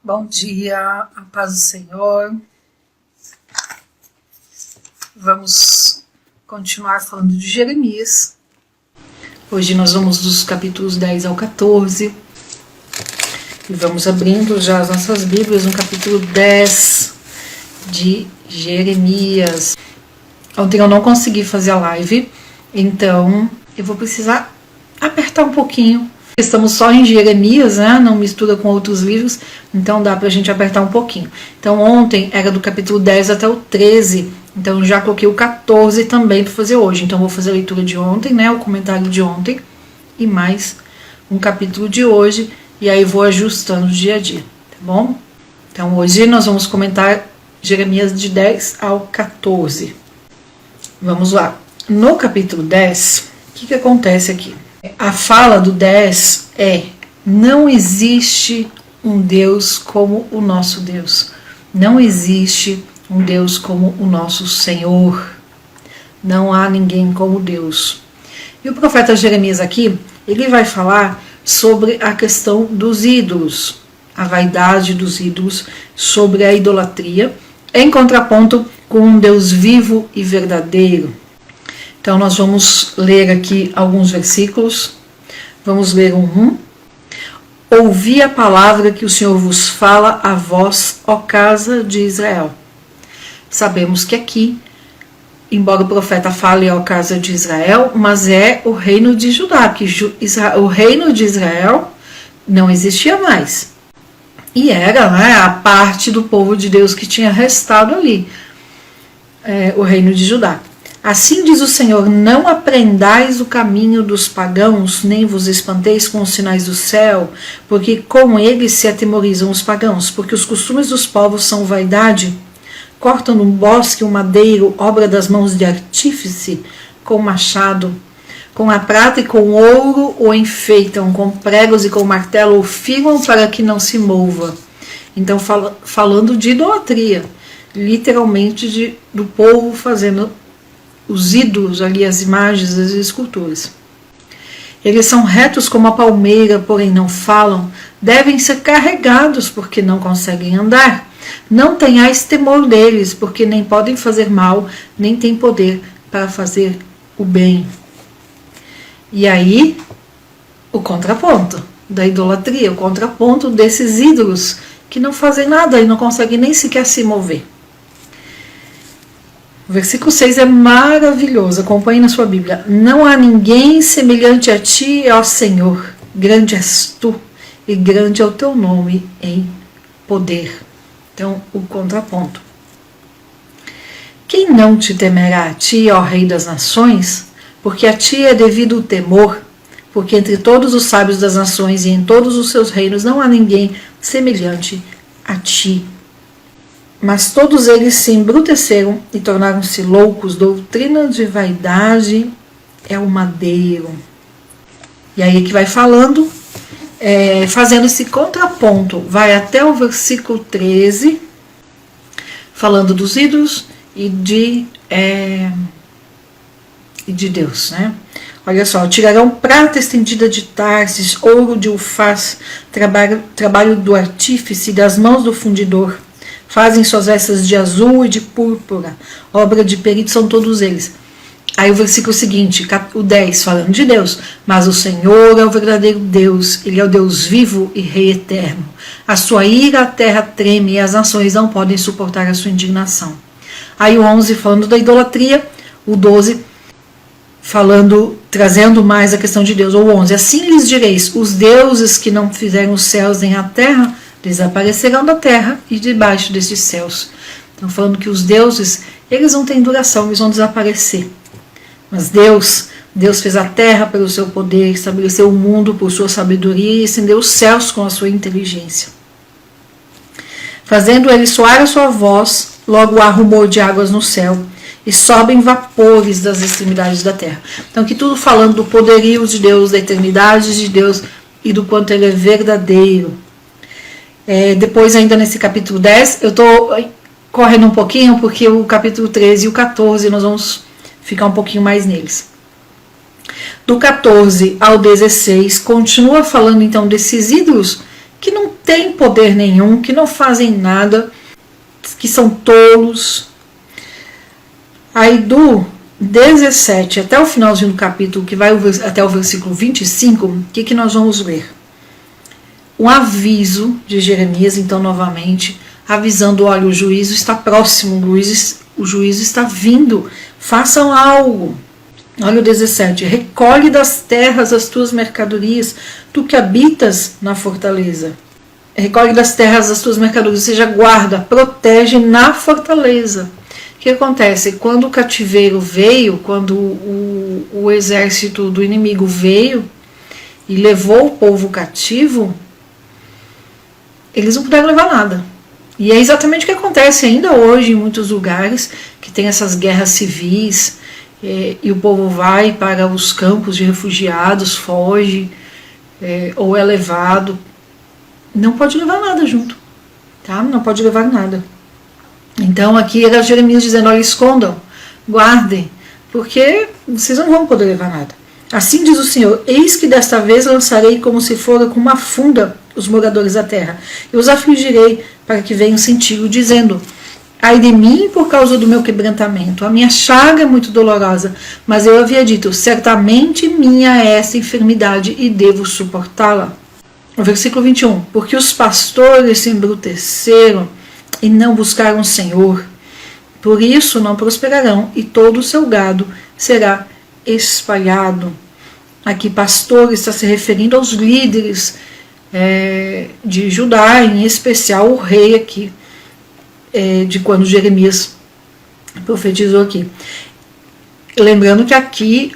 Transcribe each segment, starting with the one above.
Bom dia, a paz do Senhor. Vamos continuar falando de Jeremias. Hoje nós vamos dos capítulos 10 ao 14. E vamos abrindo já as nossas Bíblias no capítulo 10 de Jeremias. Ontem eu não consegui fazer a live, então eu vou precisar apertar um pouquinho. Estamos só em Jeremias, né? Não mistura com outros livros, então dá pra gente apertar um pouquinho. Então ontem era do capítulo 10 até o 13, então já coloquei o 14 também para fazer hoje. Então vou fazer a leitura de ontem, né? O comentário de ontem e mais um capítulo de hoje, e aí vou ajustando dia a dia, tá bom? Então hoje nós vamos comentar Jeremias de 10 ao 14. Vamos lá. No capítulo 10, o que acontece aqui? A fala do 10 é: não existe um Deus como o nosso Deus. Não existe um Deus como o nosso Senhor. Não há ninguém como Deus. E o profeta Jeremias aqui, ele vai falar sobre a questão dos ídolos, a vaidade dos ídolos, sobre a idolatria, em contraponto com um Deus vivo e verdadeiro. Então nós vamos ler aqui alguns versículos. Vamos ler um. Ouvi a palavra que o Senhor vos fala a vós, ó casa de Israel. Sabemos que aqui, embora o profeta fale ó casa de Israel, mas é o reino de Judá, que o reino de Israel não existia mais. E era, né, a parte do povo de Deus que tinha restado ali, o reino de Judá. Assim diz o Senhor: não aprendais o caminho dos pagãos, nem vos espanteis com os sinais do céu, porque com eles se atemorizam os pagãos, porque os costumes dos povos são vaidade. Cortam no bosque um madeiro, obra das mãos de artífice, com machado. Com a prata e com o ouro o enfeitam, com pregos e com martelo o firmam para que não se mova. Então, falando de idolatria, literalmente do povo fazendo os ídolos ali, as imagens, as esculturas. Eles são retos como a palmeira, porém não falam. Devem ser carregados, porque não conseguem andar. Não tenhais temor deles, porque nem podem fazer mal, nem têm poder para fazer o bem. E aí, o contraponto da idolatria, o contraponto desses ídolos que não fazem nada e não conseguem nem sequer se mover. O versículo 6 é maravilhoso, acompanhe na sua Bíblia. Não há ninguém semelhante a ti, ó Senhor. Grande és tu, e grande é o teu nome em poder. Então, o contraponto. Quem não te temerá a ti, ó Rei das Nações? Porque a ti é devido o temor, porque entre todos os sábios das nações e em todos os seus reinos não há ninguém semelhante a ti. Mas todos eles se embruteceram e tornaram-se loucos. Doutrina de vaidade é o madeiro. E aí que vai falando, fazendo esse contraponto, vai até o versículo 13, falando dos ídolos e de Deus, né? Olha só: tirarão prata estendida de Tarsis, ouro de Ufaz, trabalho do artífice, das mãos do fundidor. Fazem suas vestes de azul e de púrpura, obra de perito são todos eles. Aí o versículo seguinte, o 10, falando de Deus: mas o Senhor é o verdadeiro Deus, Ele é o Deus vivo e Rei eterno. A sua ira a terra treme e as nações não podem suportar a sua indignação. Aí o 11, falando da idolatria, o 12, trazendo mais a questão de Deus, ou 11, assim lhes direis: os deuses que não fizeram os céus nem a terra, desaparecerão da terra e debaixo destes céus. Então, falando que os deuses, eles não têm duração, eles vão desaparecer. Mas Deus fez a terra pelo seu poder, estabeleceu o mundo por sua sabedoria e estendeu os céus com a sua inteligência. Fazendo ele soar a sua voz, logo há rumor de águas no céu e sobem vapores das extremidades da terra. Então, aqui tudo falando do poderio de Deus, da eternidade de Deus e do quanto ele é verdadeiro. Depois, ainda nesse capítulo 10, eu estou correndo um pouquinho, porque o capítulo 13 e o 14 nós vamos ficar um pouquinho mais neles. Do 14 ao 16, continua falando então desses ídolos que não têm poder nenhum, que não fazem nada, que são tolos. Aí do 17 até o finalzinho do capítulo, que vai até o versículo 25, o que nós vamos ver? Um aviso de Jeremias, então, novamente, avisando: olha, o juízo está próximo, o juízo está vindo, façam algo. Olha o 17: recolhe das terras as tuas mercadorias, tu que habitas na fortaleza. Recolhe das terras as tuas mercadorias, ou seja, guarda, protege na fortaleza. O que acontece? Quando o cativeiro veio, quando o exército do inimigo veio e levou o povo cativo, eles não puderam levar nada. E é exatamente o que acontece ainda hoje em muitos lugares, que tem essas guerras civis, e o povo vai para os campos de refugiados, foge, ou é levado. Não pode levar nada junto, tá? Não pode levar nada. Então aqui era Jeremias dizendo: olha, escondam, guardem, porque vocês não vão poder levar nada. Assim diz o Senhor: eis que desta vez lançarei como se fora com uma funda os moradores da terra. Eu os afligirei para que venham sentir, dizendo: ai de mim por causa do meu quebrantamento, a minha chaga é muito dolorosa. Mas eu havia dito: certamente minha é esta enfermidade e devo suportá-la. O versículo 21: porque os pastores se embruteceram e não buscaram o Senhor, por isso não prosperarão, e todo o seu gado será espalhado. Aqui pastor está se referindo aos líderes de Judá, em especial o rei aqui, de quando Jeremias profetizou aqui. Lembrando que aqui,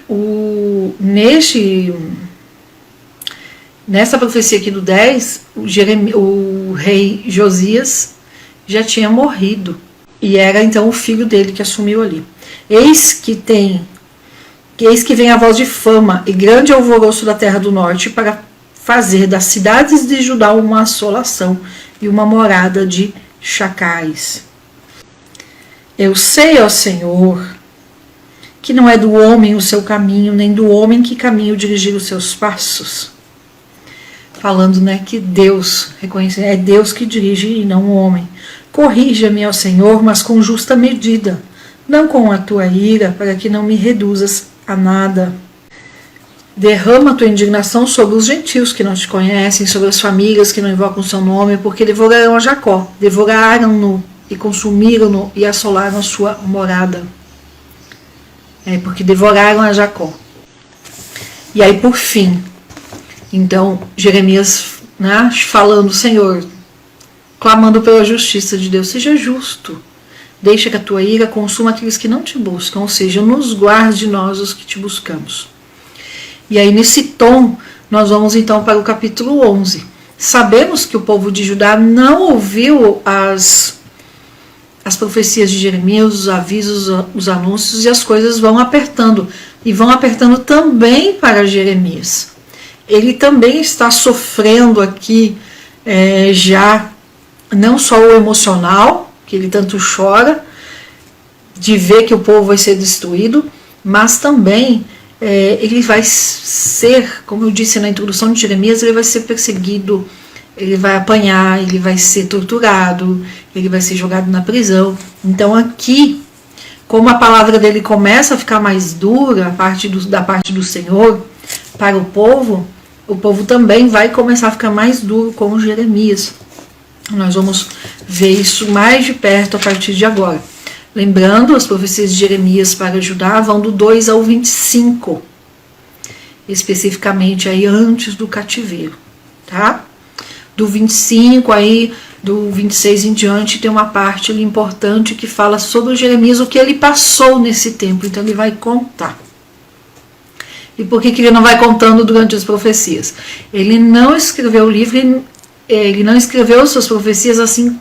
nessa profecia aqui do 10, o rei Josias já tinha morrido, e era então o filho dele que assumiu ali. Eis que vem a voz de fama e grande alvoroço da terra do norte, para fazer das cidades de Judá uma assolação e uma morada de chacais. Eu sei, ó Senhor, que não é do homem o seu caminho, nem do homem que caminho dirigir os seus passos. Falando, que Deus, reconhecendo, é Deus que dirige e não o homem. Corrija-me, ó Senhor, mas com justa medida, não com a tua ira, para que não me reduzas a nada. Derrama a tua indignação sobre os gentios que não te conhecem, sobre as famílias que não invocam o seu nome, porque devorarão a Jacó, devoraram-no e consumiram-no e assolaram a sua morada. Porque devoraram a Jacó. E aí, por fim, então, Jeremias, falando: Senhor, clamando pela justiça de Deus, seja justo, deixa que a tua ira consuma aqueles que não te buscam, ou seja, nos guarde nós os que te buscamos. E aí, nesse tom, nós vamos então para o capítulo 11. Sabemos que o povo de Judá não ouviu as profecias de Jeremias, os avisos, os anúncios, e as coisas vão apertando. E vão apertando também para Jeremias. Ele também está sofrendo aqui já não só o emocional, que ele tanto chora, de ver que o povo vai ser destruído, mas também ele vai ser, como eu disse na introdução de Jeremias, ele vai ser perseguido, ele vai apanhar, ele vai ser torturado, ele vai ser jogado na prisão. Então aqui, como a palavra dele começa a ficar mais dura, da parte do Senhor para o povo também vai começar a ficar mais duro com Jeremias. Nós vamos ver isso mais de perto a partir de agora. Lembrando, as profecias de Jeremias para Judá vão do 2 ao 25, especificamente aí antes do cativeiro, tá? Do 25 aí, do 26 em diante, tem uma parte ali importante que fala sobre Jeremias, o que ele passou nesse tempo, então ele vai contar. E por que ele não vai contando durante as profecias? Ele não escreveu o livro, ele não escreveu suas profecias assim,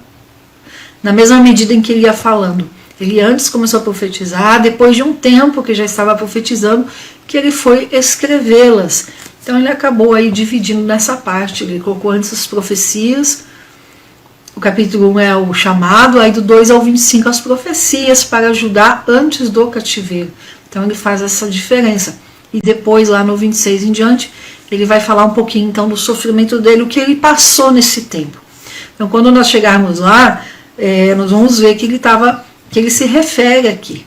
na mesma medida em que ele ia falando. Ele antes começou a profetizar, depois de um tempo que já estava profetizando, que ele foi escrevê-las. Então ele acabou aí dividindo nessa parte, ele colocou antes as profecias, o capítulo 1 é o chamado, aí do 2 ao 25 as profecias para Judá antes do cativeiro. Então ele faz essa diferença. e depois lá no 26 em diante, ele vai falar um pouquinho então do sofrimento dele, o que ele passou nesse tempo. Então quando nós chegarmos lá, nós vamos ver que ele se refere aqui.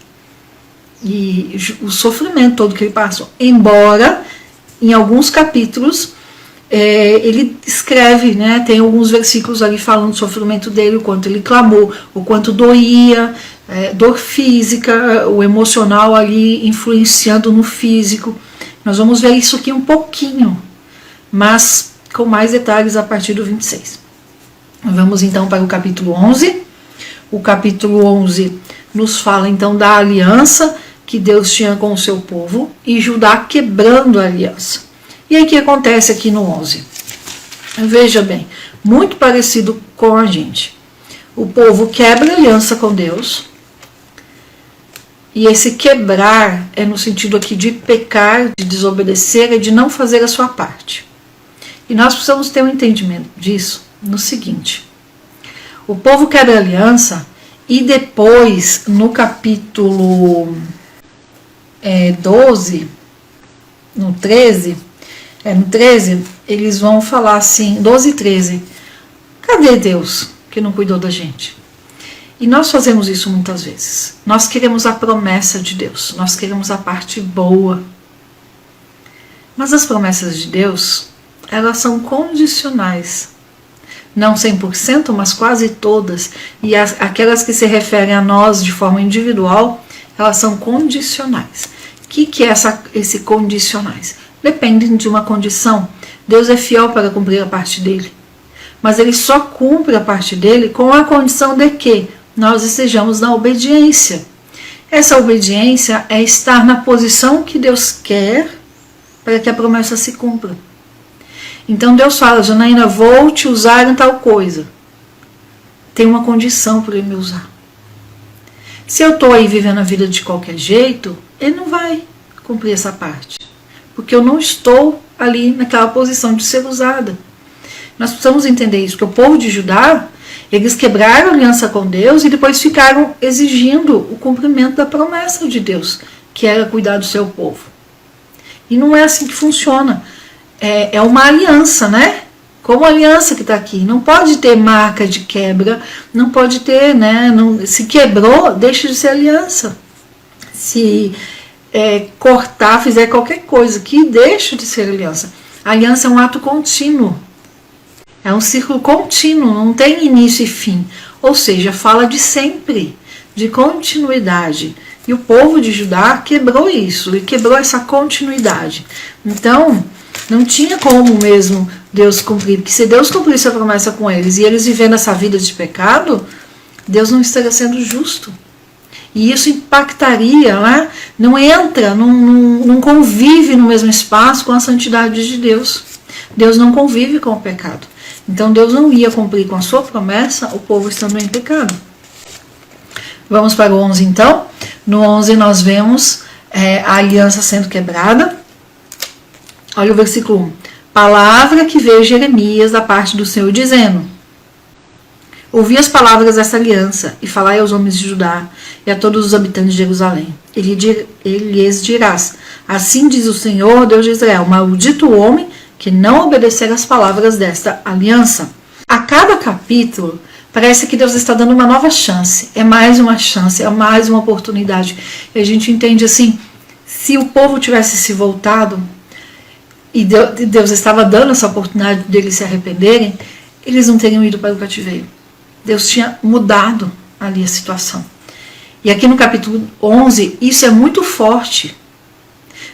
E o sofrimento todo que ele passou. Embora, em alguns capítulos, ele escreve, né, tem alguns versículos ali falando do sofrimento dele, o quanto ele clamou, o quanto doía, dor física, o emocional ali influenciando no físico. Nós vamos ver isso aqui um pouquinho, mas com mais detalhes a partir do 26. Vamos então para o capítulo 11. O capítulo 11 nos fala então da aliança que Deus tinha com o seu povo e Judá quebrando a aliança. E aí o que acontece aqui no 11? Veja bem, muito parecido com a gente. O povo quebra a aliança com Deus, e esse quebrar é no sentido aqui de pecar, de desobedecer e de não fazer a sua parte. E nós precisamos ter um entendimento disso no seguinte: o povo quebra a aliança e depois no capítulo 12, no 13, eles vão falar assim, 12 e 13, cadê Deus que não cuidou da gente? E nós fazemos isso muitas vezes. Nós queremos a promessa de Deus, nós queremos a parte boa. Mas as promessas de Deus, elas são condicionais. Não 100%, mas quase todas. E aquelas que se referem a nós de forma individual, elas são condicionais. O que é esse condicionais? Depende de uma condição. Deus é fiel para cumprir a parte dele. Mas ele só cumpre a parte dele com a condição de que nós estejamos na obediência. Essa obediência é estar na posição que Deus quer para que a promessa se cumpra. Então Deus fala: Janaína, vou te usar em tal coisa. Tem uma condição para ele me usar. Se eu estou aí vivendo a vida de qualquer jeito, ele não vai cumprir essa parte. Porque eu não estou ali naquela posição de ser usada. Nós precisamos entender isso, porque o povo de Judá, eles quebraram a aliança com Deus e depois ficaram exigindo o cumprimento da promessa de Deus, que era cuidar do seu povo. E não é assim que funciona. É uma aliança, né? Como a aliança que está aqui. Não pode ter marca de quebra, não pode ter, né? Se quebrou, deixa de ser aliança. Se cortar, fizer qualquer coisa que deixa de ser aliança. A aliança é um ato contínuo. É um círculo contínuo, não tem início e fim. Ou seja, fala de sempre, de continuidade. E o povo de Judá quebrou isso, e quebrou essa continuidade. Então, não tinha como mesmo Deus cumprir, porque se Deus cumprisse a promessa com eles, e eles vivendo essa vida de pecado, Deus não estaria sendo justo. E isso impactaria, né? Não entra, não convive no mesmo espaço com a santidade de Deus. Deus não convive com o pecado. Então Deus não ia cumprir com a sua promessa, o povo estando em pecado. Vamos para o 11 então. No 11 nós vemos a aliança sendo quebrada. Olha o versículo 1. Palavra que veio Jeremias da parte do Senhor, dizendo: ouvi as palavras dessa aliança e falai aos homens de Judá e a todos os habitantes de Jerusalém. Ele lhes dirás: assim diz o Senhor, Deus de Israel, maldito o homem que não obedecer às palavras desta aliança. A cada capítulo, parece que Deus está dando uma nova chance. É mais uma chance, é mais uma oportunidade. E a gente entende assim, se o povo tivesse se voltado, e Deus estava dando essa oportunidade deles se arrependerem, eles não teriam ido para o cativeiro. Deus tinha mudado ali a situação. E aqui no capítulo 11, isso é muito forte.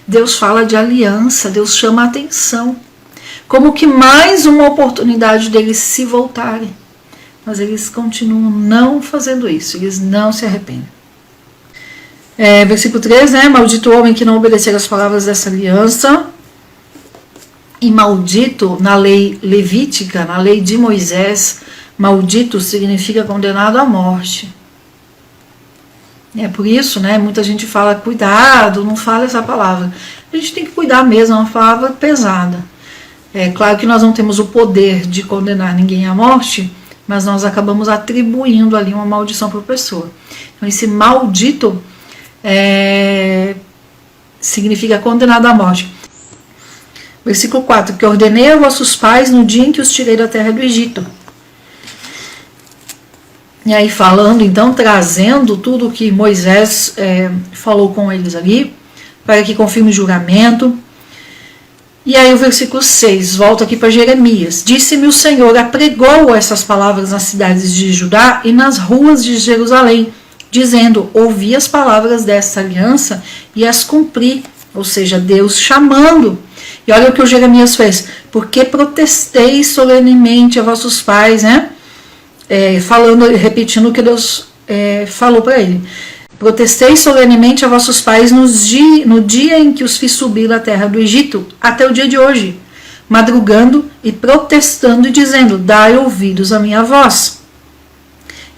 Deus fala de aliança, Deus chama a atenção. Como que mais uma oportunidade deles se voltarem. Mas eles continuam não fazendo isso, eles não se arrependem. Versículo 3, né? Maldito o homem que não obedecer às palavras dessa aliança. E maldito, na lei levítica, na lei de Moisés, maldito significa condenado à morte. É por isso, né? Muita gente fala, cuidado, não fala essa palavra. A gente tem que cuidar mesmo, é uma palavra pesada. É claro que nós não temos o poder de condenar ninguém à morte, mas nós acabamos atribuindo ali uma maldição para a pessoa. Então esse maldito significa condenado à morte. Versículo 4, que ordenei a vossos pais no dia em que os tirei da terra do Egito. E aí falando, então, trazendo tudo o que Moisés falou com eles ali, para que confirme o juramento. E aí o versículo 6, volta aqui para Jeremias. Disse-me o Senhor, apregou essas palavras nas cidades de Judá e nas ruas de Jerusalém, dizendo, ouvi as palavras desta aliança e as cumpri. Ou seja, Deus chamando. E olha o que o Jeremias fez. Porque protestei solenemente a vossos pais, né? Repetindo o que Deus falou para ele. Protestei solenemente a vossos pais no dia em que os fiz subir da terra do Egito, até o dia de hoje, madrugando e protestando e dizendo, dai ouvidos à minha voz.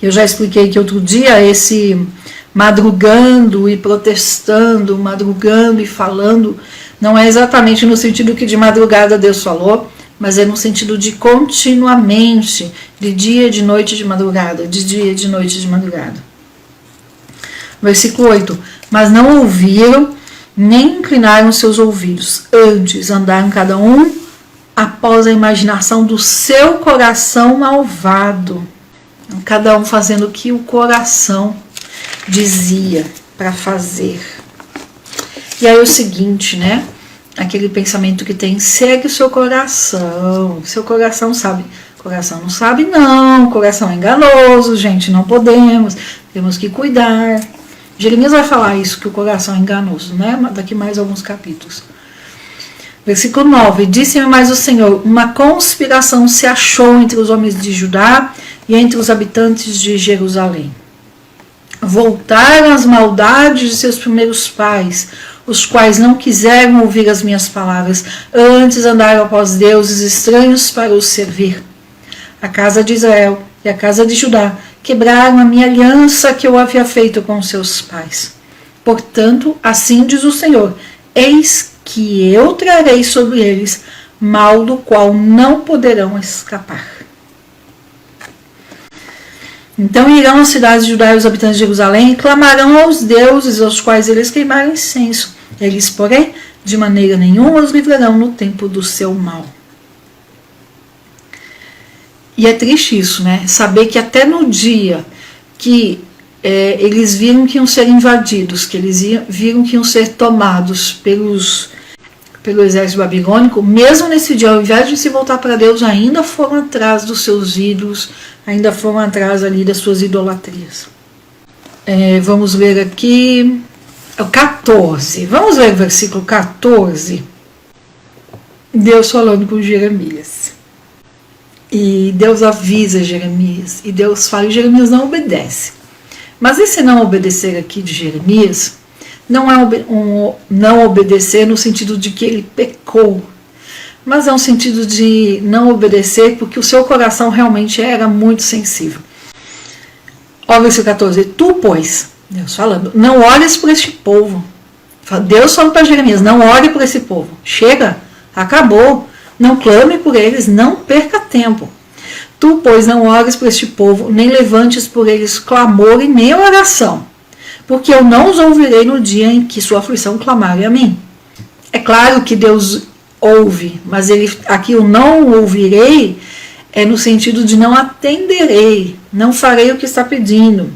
Eu já expliquei que outro dia esse madrugando e protestando, madrugando e falando, não é exatamente no sentido que de madrugada Deus falou, mas é no sentido de continuamente, de dia, de noite, de madrugada, de dia, de noite, de madrugada. Versículo 8, mas não ouviram, nem inclinaram seus ouvidos, antes andaram cada um após a imaginação do seu coração malvado, cada um fazendo o que o coração dizia para fazer. E aí o seguinte, né? Aquele pensamento que tem, segue o seu coração sabe. Coração não sabe não, coração é enganoso, gente, não podemos, temos que cuidar. Jeremias vai falar isso, que o coração é enganoso, né? Daqui mais alguns capítulos. Versículo 9, disse-me mais o Senhor, uma conspiração se achou entre os homens de Judá e entre os habitantes de Jerusalém. Voltaram às maldades de seus primeiros pais, os quais não quiseram ouvir as minhas palavras, antes andaram após deuses estranhos para os servir. A casa de Israel e a casa de Judá quebraram a minha aliança que eu havia feito com seus pais. Portanto, assim diz o Senhor, eis que eu trarei sobre eles mal do qual não poderão escapar. Então irão as cidades de Judá e os habitantes de Jerusalém e clamarão aos deuses aos quais eles queimaram incenso. Eles, porém, de maneira nenhuma os livrarão no tempo do seu mal. E é triste isso, né? Saber que até no dia que eles viram que iam ser invadidos, que eles viram que iam ser tomados pelo exército babilônico, mesmo nesse dia, ao invés de se voltar para Deus, ainda foram atrás dos seus ídolos, ainda foram atrás ali das suas idolatrias. Vamos ver aqui o 14. Vamos ver o versículo 14. Deus falando com Jeremias. E Deus avisa Jeremias, e Deus fala, e Jeremias não obedece. Mas esse não obedecer aqui de Jeremias, não é não obedecer no sentido de que ele pecou, mas é um sentido de não obedecer porque o seu coração realmente era muito sensível. Olha o versículo 14, tu, pois, Deus falando, não olhes por este povo. Deus falando para Jeremias, não olhe por esse povo, chega, acabou. Não clame por eles, não perca tempo. Tu, pois, não ores por este povo, nem levantes por eles clamor e nem oração, porque eu não os ouvirei no dia em que sua aflição clamarem a mim. É claro que Deus ouve, mas aqui o não ouvirei é no sentido de não atenderei, não farei o que está pedindo.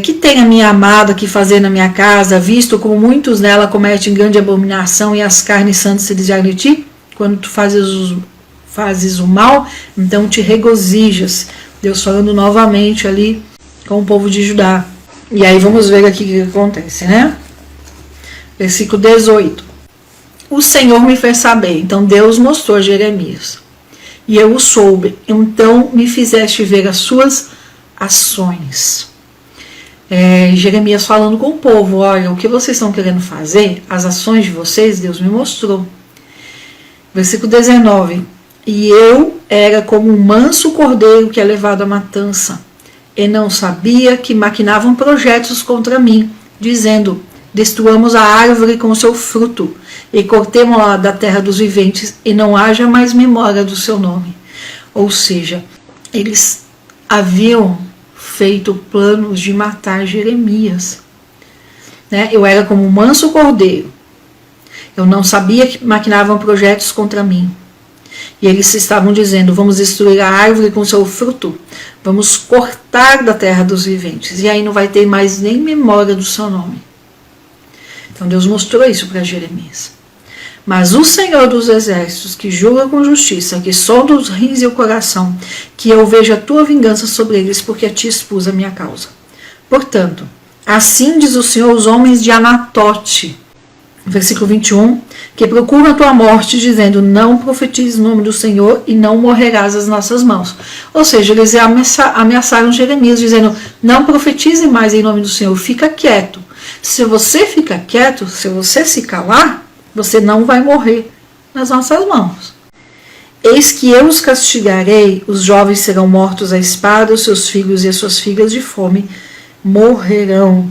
Que tem a minha amada que fazer na minha casa, visto como muitos nela cometem grande abominação e as carnes santas se desviaram de ti? Quando tu fazes o mal, então te regozijas. Deus falando novamente ali com o povo de Judá. E aí vamos ver aqui o que acontece, né? Versículo 18. O Senhor me fez saber. Então Deus mostrou a Jeremias. E eu o soube. Então me fizeste ver as suas ações. Jeremias falando com o povo. Olha, o que vocês estão querendo fazer, as ações de vocês, Deus me mostrou. Versículo 19. E eu era como um manso cordeiro que é levado à matança, e não sabia que maquinavam projetos contra mim, dizendo, destruamos a árvore com o seu fruto, e cortemo-la da terra dos viventes, e não haja mais memória do seu nome. Ou seja, eles haviam feito planos de matar Jeremias. Eu era como um manso cordeiro. Eu não sabia que maquinavam projetos contra mim. E eles estavam dizendo: vamos destruir a árvore com seu fruto, vamos cortar da terra dos viventes, e aí não vai ter mais nem memória do seu nome. Então Deus mostrou isso para Jeremias. Mas o Senhor dos Exércitos, que julga com justiça, que sonda os rins e o coração, que eu veja a tua vingança sobre eles, porque a ti expus a minha causa. Portanto, assim diz o Senhor aos homens de Anatote, versículo 21, que procuram a tua morte, dizendo: não profetize o nome do Senhor e não morrerás às nossas mãos. Ou seja, eles ameaçaram Jeremias, dizendo: não profetize mais em nome do Senhor, fica quieto. Se você fica quieto, se você se calar, você não vai morrer nas nossas mãos. Eis que eu os castigarei, os jovens serão mortos à espada, os seus filhos e as suas filhas de fome morrerão.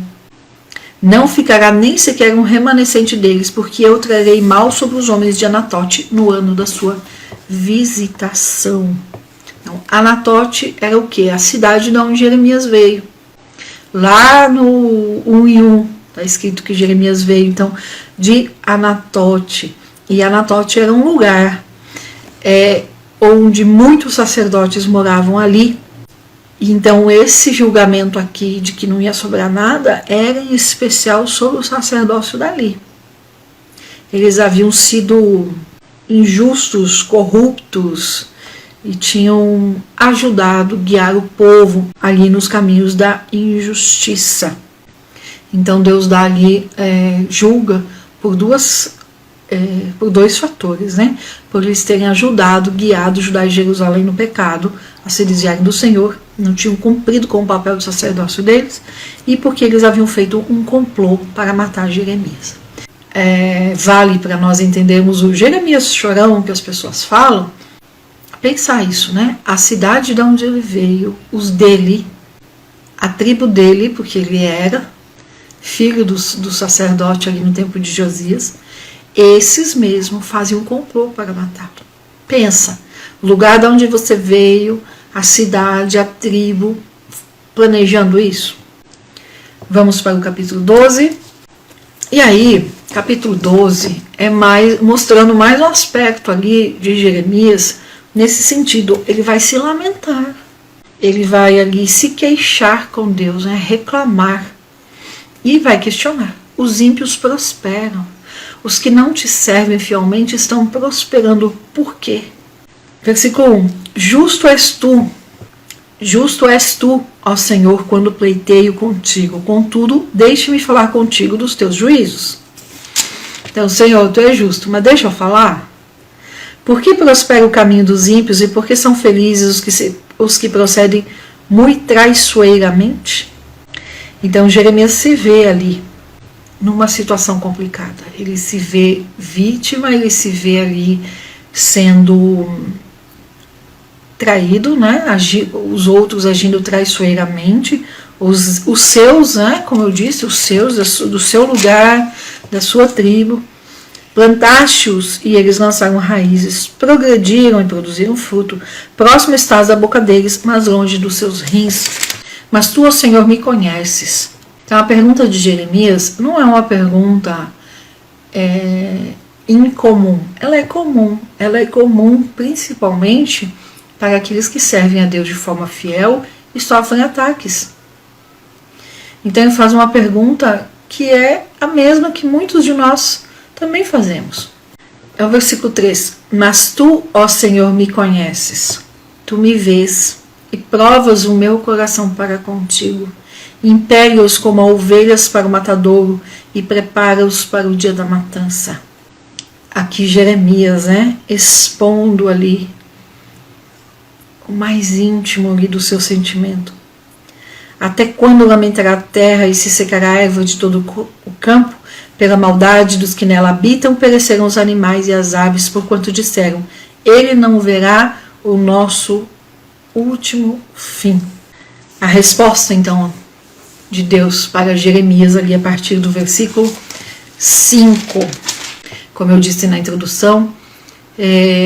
Não ficará nem sequer um remanescente deles, porque eu trarei mal sobre os homens de Anatote no ano da sua visitação. Então, Anatote era o quê? A cidade de onde Jeremias veio. Lá no 1:1, está escrito que Jeremias veio, então, de Anatote. E Anatote era um lugar onde muitos sacerdotes moravam ali. Então, esse julgamento aqui de que não ia sobrar nada era em especial sobre o sacerdócio dali. Eles haviam sido injustos, corruptos e tinham ajudado a guiar o povo ali nos caminhos da injustiça. Então, Deus dá ali, julga por dois fatores, né? Por eles terem ajudado, guiado Judá e Jerusalém no pecado, a se desviarem do Senhor, não tinham cumprido com o papel do sacerdócio deles, e porque eles haviam feito um complô para matar Jeremias. Vale para nós entendermos o Jeremias chorão que as pessoas falam, pensar isso, né? A cidade de onde ele veio, os dele, a tribo dele, porque ele era filho do sacerdote ali no tempo de Josias, esses mesmo faziam um complô para matá-lo. Pensa, o lugar de onde você veio, a cidade, a tribo, planejando isso. Vamos para o capítulo 12. E aí, capítulo 12 é mostrando mais um aspecto ali de Jeremias, nesse sentido, ele vai se lamentar, ele vai ali se queixar com Deus, né, reclamar, e vai questionar. Os ímpios prosperam, os que não te servem fielmente estão prosperando. Por quê? Versículo 1. Justo és tu, ó Senhor, quando pleiteio contigo. Contudo, deixe-me falar contigo dos teus juízos. Então, Senhor, tu és justo, mas deixa eu falar. Por que prospera o caminho dos ímpios e por que são felizes os que procedem muito traiçoeiramente? Então, Jeremias se vê ali numa situação complicada. Ele se vê vítima, ele se vê ali sendo traído, né? Os outros agindo traiçoeiramente, os seus, né? Como eu disse, os seus, do seu lugar, da sua tribo. Plantaste-os e eles lançaram raízes, progrediram e produziram fruto. Próximo estás da boca deles, mas longe dos seus rins. Mas tu, ó Senhor, me conheces. Então a pergunta de Jeremias não é uma pergunta incomum. Ela é comum principalmente para aqueles que servem a Deus de forma fiel e sofrem ataques. Então ele faz uma pergunta que é a mesma que muitos de nós também fazemos. É o versículo 3. Mas tu, ó Senhor, me conheces. Tu me vês e provas o meu coração para contigo. Impele-os como ovelhas para o matadouro e prepara-os para o dia da matança. Aqui Jeremias, né, expondo ali o mais íntimo ali do seu sentimento. Até quando lamentará a terra e se secará a erva de todo o campo? Pela maldade dos que nela habitam, perecerão os animais e as aves, porquanto disseram: ele não verá o nosso último fim. A resposta, então, de Deus para Jeremias, ali a partir do versículo 5. Como eu disse na introdução,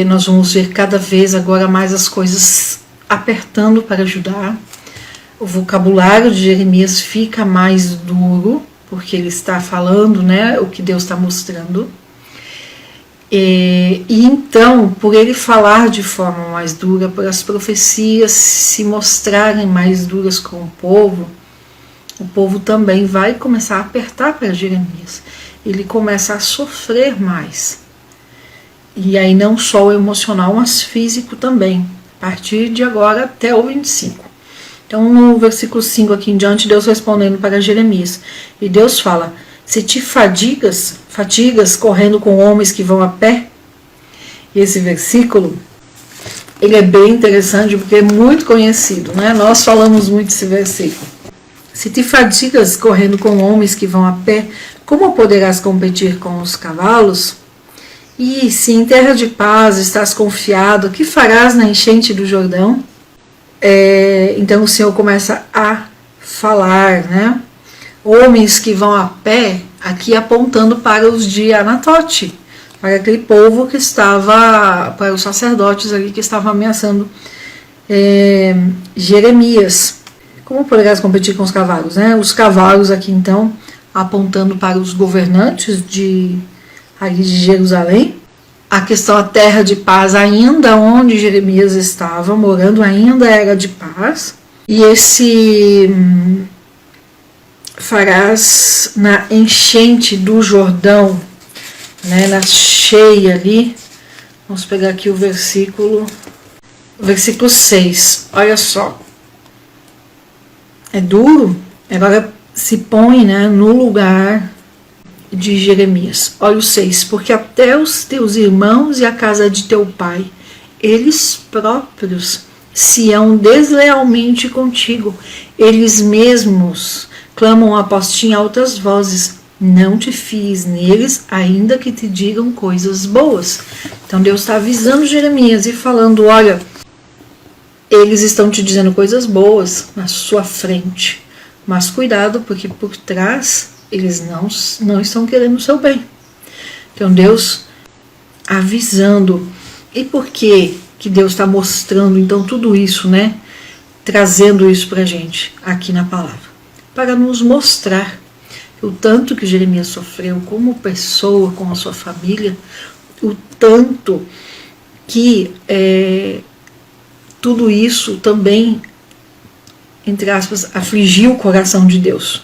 nós vamos ver cada vez agora mais as coisas apertando para ajudar. O vocabulário de Jeremias fica mais duro, porque ele está falando, né, o que Deus está mostrando. E então, por ele falar de forma mais dura, por as profecias se mostrarem mais duras com o povo também vai começar a apertar para Jeremias. Ele começa a sofrer mais. E aí não só o emocional, mas físico também. A partir de agora até o 25. Então no versículo 5 aqui em diante, Deus respondendo para Jeremias. E Deus fala: se te fatigas correndo com homens que vão a pé. E esse versículo, ele é bem interessante porque é muito conhecido, né? Nós falamos muito desse versículo. Se te fatigas correndo com homens que vão a pé, como poderás competir com os cavalos? E se em terra de paz estás confiado, que farás na enchente do Jordão? Então o Senhor começa a falar, né? Homens que vão a pé, aqui apontando para os de Anatote, para aquele povo que estava, para os sacerdotes ali que estavam ameaçando Jeremias. Como poderás competir com os cavalos, né? Os cavalos aqui então apontando para os governantes de Jerusalém. A questão da terra de paz, ainda onde Jeremias estava morando, ainda era de paz. E esse farás na enchente do Jordão, né, na cheia ali. Vamos pegar aqui o versículo 6. Olha só. É duro. Agora se põe, né, no lugar de Jeremias. Olha o 6. Porque até os teus irmãos e a casa de teu pai, eles próprios se hão deslealmente contigo. Eles mesmos clamam após ti em altas vozes. Não te fies neles, ainda que te digam coisas boas. Então Deus está avisando Jeremias e falando: olha, eles estão te dizendo coisas boas na sua frente, mas cuidado, porque por trás eles não estão querendo o seu bem. Então Deus avisando. E por que Deus está mostrando então tudo isso, né? Trazendo isso para a gente aqui na palavra, para nos mostrar o tanto que Jeremias sofreu como pessoa, com a sua família, o tanto que tudo isso também, entre aspas, afligiu o coração de Deus.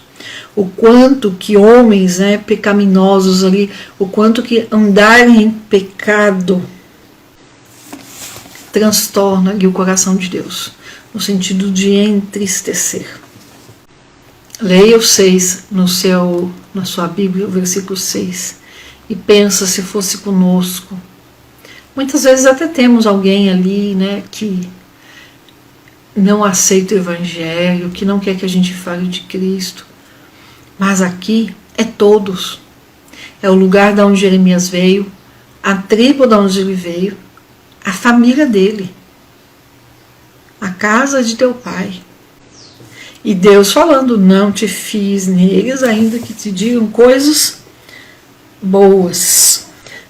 O quanto que homens, né, pecaminosos ali, o quanto que andarem em pecado transtorna ali o coração de Deus, no sentido de entristecer. Leia o 6 na sua Bíblia, o versículo 6, e pensa se fosse conosco. Muitas vezes até temos alguém ali, né, que não aceita o Evangelho, que não quer que a gente fale de Cristo. Mas aqui é todos. É o lugar de onde Jeremias veio, a tribo de onde ele veio, a família dele, a casa de teu pai. E Deus falando: não te fies neles, ainda que te digam coisas boas.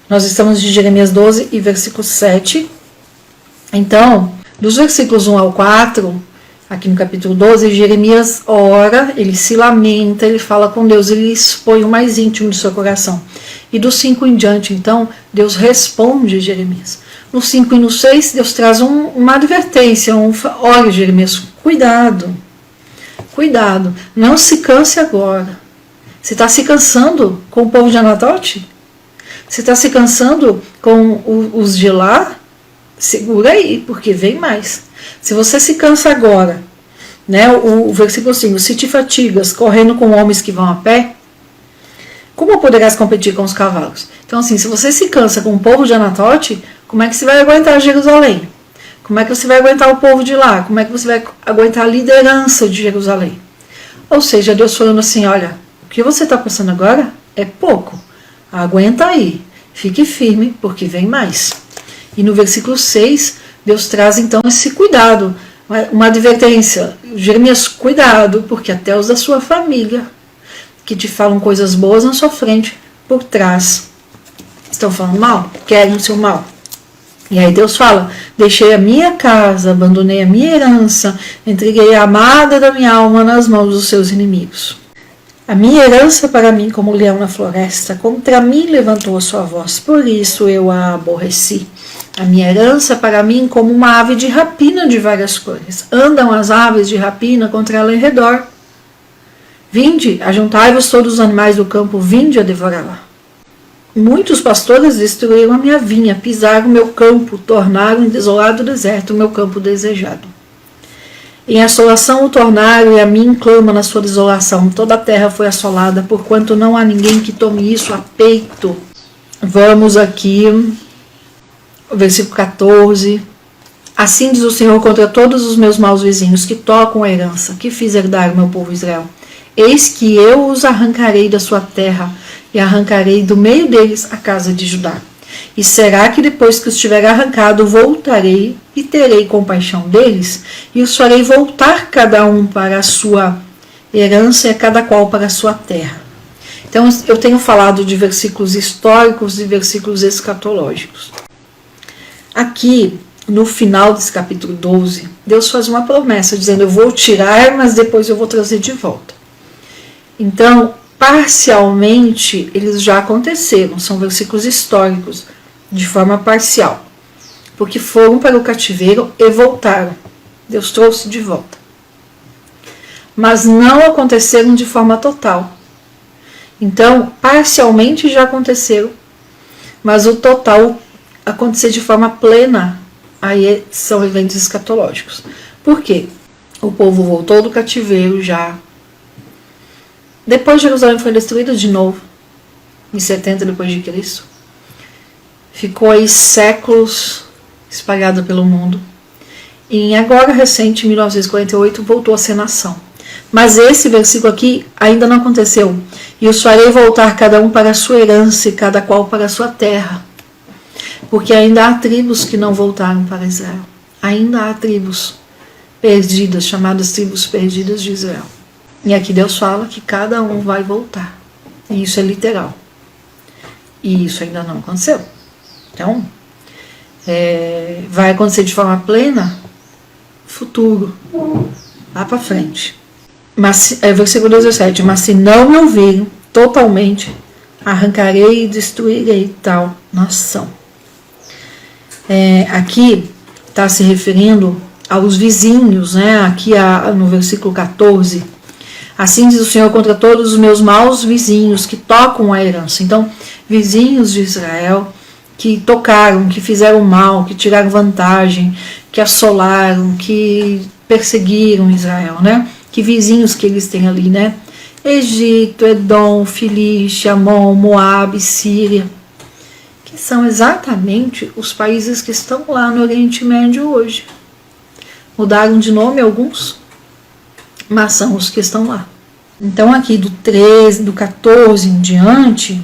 Nós estamos de Jeremias 12 e versículo 7. Então, dos versículos 1 ao 4, aqui no capítulo 12, Jeremias ora, ele se lamenta, ele fala com Deus, ele expõe o mais íntimo do seu coração. E do 5 em diante, então, Deus responde a Jeremias. No 5 e no 6, Deus traz uma advertência, olha, Jeremias, cuidado, não se canse agora. Você está se cansando com o povo de Anatote? Você está se cansando com os de lá? Segura aí, porque vem mais. Se você se cansa agora, né, o versículo 5, se te fatigas correndo com homens que vão a pé, como poderás competir com os cavalos? Então assim, se você se cansa com o povo de Anatote, como é que você vai aguentar Jerusalém? Como é que você vai aguentar o povo de lá? Como é que você vai aguentar a liderança de Jerusalém? Ou seja, Deus falando assim: olha, o que você está passando agora é pouco. Aguenta aí, fique firme, porque vem mais. E no versículo 6, Deus traz então esse cuidado, uma advertência. Jeremias, cuidado, porque até os da sua família, que te falam coisas boas na sua frente, por trás, estão falando mal, querem o seu mal. E aí Deus fala: deixei a minha casa, abandonei a minha herança, entreguei a amada da minha alma nas mãos dos seus inimigos. A minha herança para mim como leão na floresta, contra mim levantou a sua voz, por isso eu a aborreci. A minha herança para mim como uma ave de rapina de várias cores. Andam as aves de rapina contra ela em redor. Vinde, ajuntai-vos todos os animais do campo, vinde a devorá-la. Muitos pastores destruíram a minha vinha, pisaram o meu campo, tornaram em desolado deserto o meu campo desejado. Em assolação o tornaram, e a mim clama na sua desolação. Toda a terra foi assolada, porquanto não há ninguém que tome isso a peito. Vamos aqui, versículo 14. Assim diz o Senhor contra todos os meus maus vizinhos, que tocam a herança, que fiz herdar o meu povo Israel. Eis que eu os arrancarei da sua terra, e arrancarei do meio deles a casa de Judá. E será que depois que os tiver arrancado, voltarei e terei compaixão deles, e os farei voltar cada um para a sua herança e cada qual para a sua terra. Então eu tenho falado de versículos históricos e versículos escatológicos. Aqui, no final desse capítulo 12, Deus faz uma promessa, dizendo, eu vou tirar, mas depois eu vou trazer de volta. Então, parcialmente, eles já aconteceram, são versículos históricos, de forma parcial, porque foram para o cativeiro e voltaram. Deus trouxe de volta. Mas não aconteceram de forma total. Então, parcialmente já aconteceram, mas o total acontecer de forma plena, aí são eventos escatológicos. Por quê? O povo voltou do cativeiro já. Depois Jerusalém foi destruída de novo, em 70 depois de Cristo. Ficou aí séculos espalhada pelo mundo. E agora, recente, em 1948, voltou a ser nação. Mas esse versículo aqui ainda não aconteceu. E os farei voltar cada um para a sua herança e cada qual para a sua terra. Porque ainda há tribos que não voltaram para Israel. Ainda há tribos perdidas, chamadas tribos perdidas de Israel. E aqui Deus fala que cada um vai voltar. E isso é literal. E isso ainda não aconteceu. Então, vai acontecer de forma plena, futuro, lá para frente. Mas, versículo 17, mas se não me ouvirem totalmente, arrancarei e destruirei tal nação. Aqui está se referindo aos vizinhos, né? Aqui no versículo 14, assim diz o Senhor contra todos os meus maus vizinhos que tocam a herança. Então, vizinhos de Israel que tocaram, que fizeram mal, que tiraram vantagem, que assolaram, que perseguiram Israel, né? Que vizinhos que eles têm ali, né? Egito, Edom, Filístia, Amon, Moabe, Síria, que são exatamente os países que estão lá no Oriente Médio hoje. Mudaram de nome alguns, mas são os que estão lá. Então aqui do 14 em diante,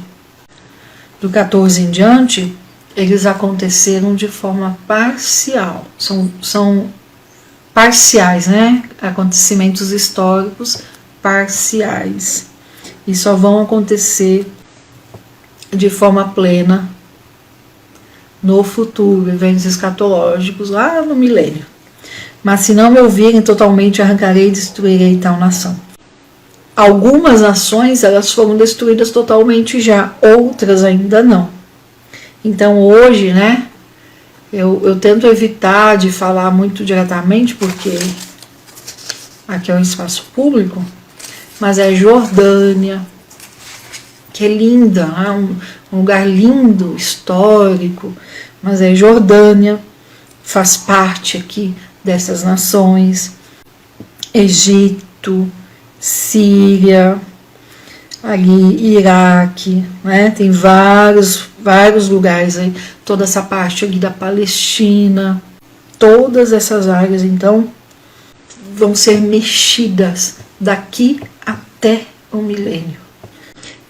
eles aconteceram de forma parcial. São parciais, né? Acontecimentos históricos parciais. E só vão acontecer de forma plena no futuro, eventos escatológicos, lá no milênio. Mas se não me ouvirem totalmente, arrancarei e destruirei tal nação. Algumas nações, elas foram destruídas totalmente já, outras ainda não. Então hoje, né, eu tento evitar de falar muito diretamente, porque aqui é um espaço público, mas é Jordânia, que é linda, né, um lugar lindo, histórico, mas é Jordânia, faz parte aqui dessas nações, Egito, Síria, ali Iraque, né? Tem vários lugares aí, toda essa parte ali da Palestina, todas essas áreas então vão ser mexidas daqui até o milênio.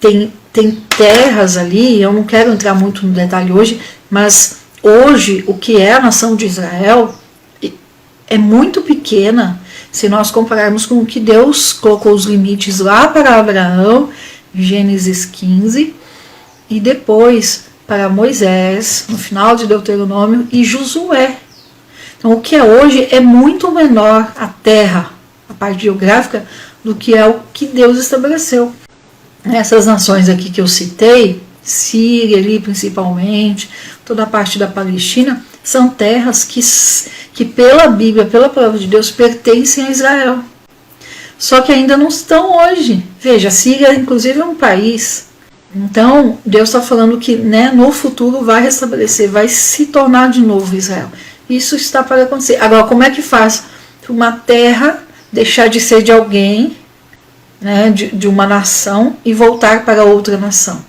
Tem terras ali, eu não quero entrar muito no detalhe hoje, mas hoje o que é a nação de Israel é muito pequena se nós compararmos com o que Deus colocou os limites lá para Abraão, Gênesis 15, e depois para Moisés, no final de Deuteronômio, e Josué. Então o que é hoje é muito menor a terra, a parte geográfica, do que é o que Deus estabeleceu. Essas nações aqui que eu citei, Síria ali principalmente, toda a parte da Palestina, são terras que pela Bíblia, pela palavra de Deus, pertencem a Israel. Só que ainda não estão hoje. Veja, a Síria inclusive é um país. Então, Deus está falando que, né, no futuro vai restabelecer, vai se tornar de novo Israel. Isso está para acontecer. Agora, como é que faz uma terra deixar de ser de alguém, né, de uma nação, e voltar para outra nação?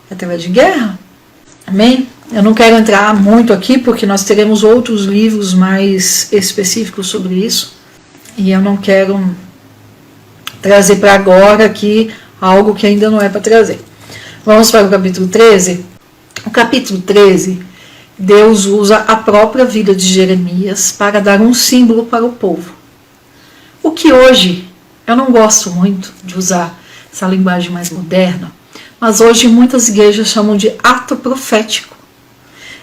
Através de guerra. Amém? Eu não quero entrar muito aqui, porque nós teremos outros livros mais específicos sobre isso. E eu não quero trazer para agora aqui algo que ainda não é para trazer. Vamos para o capítulo 13. O capítulo 13, Deus usa a própria vida de Jeremias para dar um símbolo para o povo. O que hoje, eu não gosto muito de usar essa linguagem mais moderna, mas hoje muitas igrejas chamam de ato profético.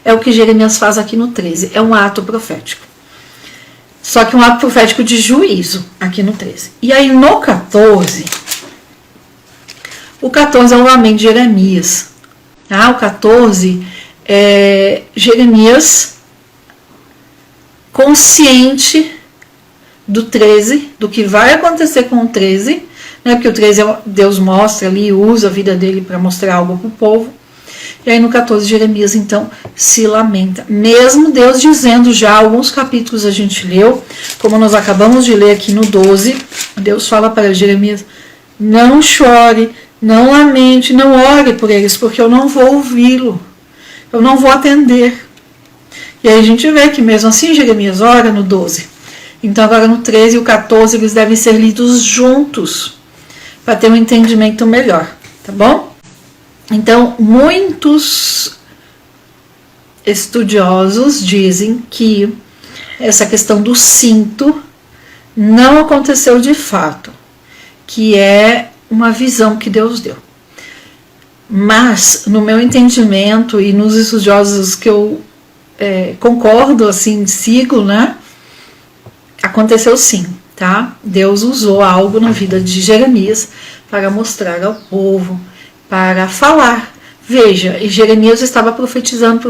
É o que Jeremias faz aqui no 13, é um ato profético. Só que um ato profético de juízo, aqui no 13. E aí no 14, o 14 é o lamento de Jeremias. O 14 é Jeremias consciente do 13, do que vai acontecer com o 13, né? Porque o 13 Deus mostra ali, usa a vida dele para mostrar algo para o povo. E aí no 14 Jeremias então se lamenta, mesmo Deus dizendo já, alguns capítulos a gente leu, como nós acabamos de ler aqui no 12, Deus fala para Jeremias: não chore, não lamente, não ore por eles, porque eu não vou ouvi-lo, eu não vou atender. E aí a gente vê que mesmo assim Jeremias ora no 12. Então agora no 13 e o 14 eles devem ser lidos juntos, para ter um entendimento melhor, tá bom? Então, muitos estudiosos dizem que essa questão do cinto não aconteceu de fato, que é uma visão que Deus deu. Mas, no meu entendimento e nos estudiosos que eu concordo, assim, sigo, né? Aconteceu sim, tá? Deus usou algo na vida de Jeremias para mostrar ao povo, para falar. Veja, e Jeremias estava profetizando.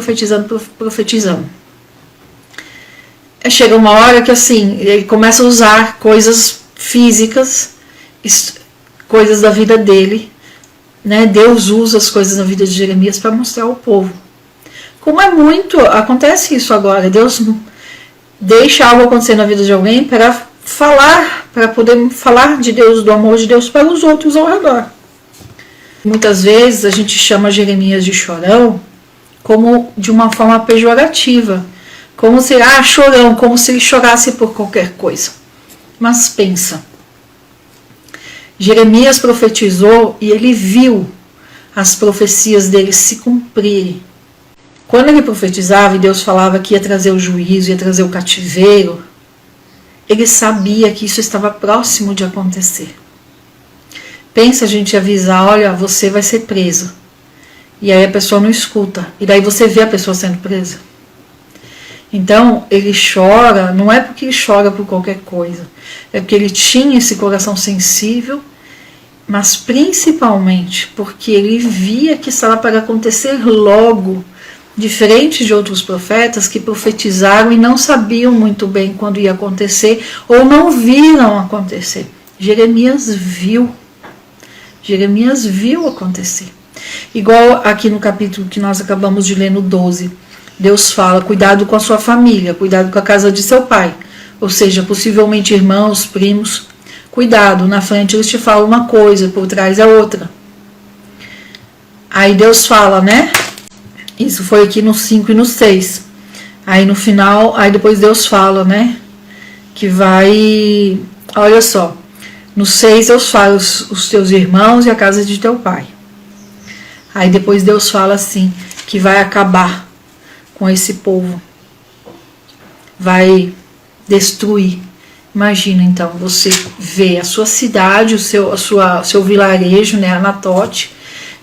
Chega uma hora que assim, ele começa a usar coisas físicas, coisas da vida dele, né? Deus usa as coisas na vida de Jeremias para mostrar ao povo. Como é muito, acontece isso agora, Deus deixa algo acontecer na vida de alguém para falar, para poder falar de Deus, do amor de Deus para os outros ao redor. Muitas vezes a gente chama Jeremias de chorão como de uma forma pejorativa, como se, chorão, como se ele chorasse por qualquer coisa. Mas pensa, Jeremias profetizou e ele viu as profecias dele se cumprirem. Quando ele profetizava e Deus falava que ia trazer o juízo, ia trazer o cativeiro, ele sabia que isso estava próximo de acontecer. Pensa a gente avisar, olha, você vai ser preso. E aí a pessoa não escuta. E daí você vê a pessoa sendo presa. Então, ele chora, não é porque ele chora por qualquer coisa. É porque ele tinha esse coração sensível, mas principalmente porque ele via que estava para acontecer logo, diferente de outros profetas que profetizaram e não sabiam muito bem quando ia acontecer, ou não viram acontecer. Jeremias viu acontecer. Igual aqui no capítulo que nós acabamos de ler no 12, Deus fala, cuidado com a sua família, cuidado com a casa de seu pai, ou seja, possivelmente irmãos, primos, cuidado, na frente eles te falam uma coisa, por trás é outra. Aí Deus fala, né? Isso foi aqui no 5 e no 6. Aí no final, aí depois Deus fala, né? Que vai, olha só, no 6 Deus fala os teus irmãos e a casa de teu pai. Aí depois Deus fala assim, que vai acabar com esse povo. Vai destruir. Imagina então, você vê a sua cidade, o seu vilarejo, né, Anatote,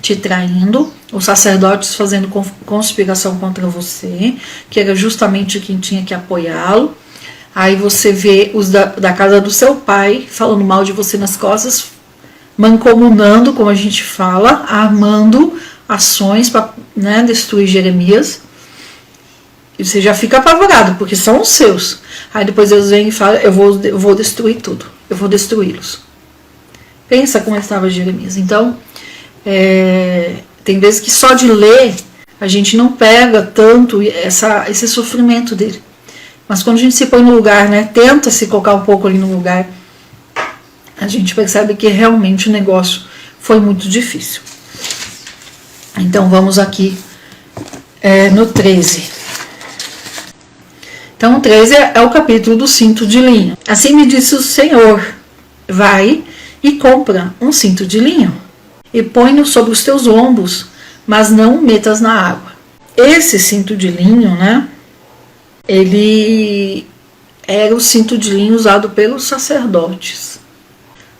te traindo, os sacerdotes fazendo conspiração contra você, que era justamente quem tinha que apoiá-lo. Aí você vê os da casa do seu pai falando mal de você nas costas, mancomunando, como a gente fala, armando ações para, né, destruir Jeremias. E você já fica apavorado, porque são os seus. Aí depois Deus vem e fala, eu vou destruir tudo, eu vou destruí-los. Pensa como estava Jeremias. Então, tem vezes que só de ler, a gente não pega tanto esse sofrimento dele. Mas quando a gente se põe no lugar, né, tenta se colocar um pouco ali no lugar, a gente percebe que realmente o negócio foi muito difícil. Então vamos aqui no 13. Então o 13 é o capítulo do cinto de linho. Assim me disse o Senhor, vai e compra um cinto de linho e põe-no sobre os teus ombros, mas não o metas na água. Esse cinto de linho, né, ele era o cinto de linho usado pelos sacerdotes.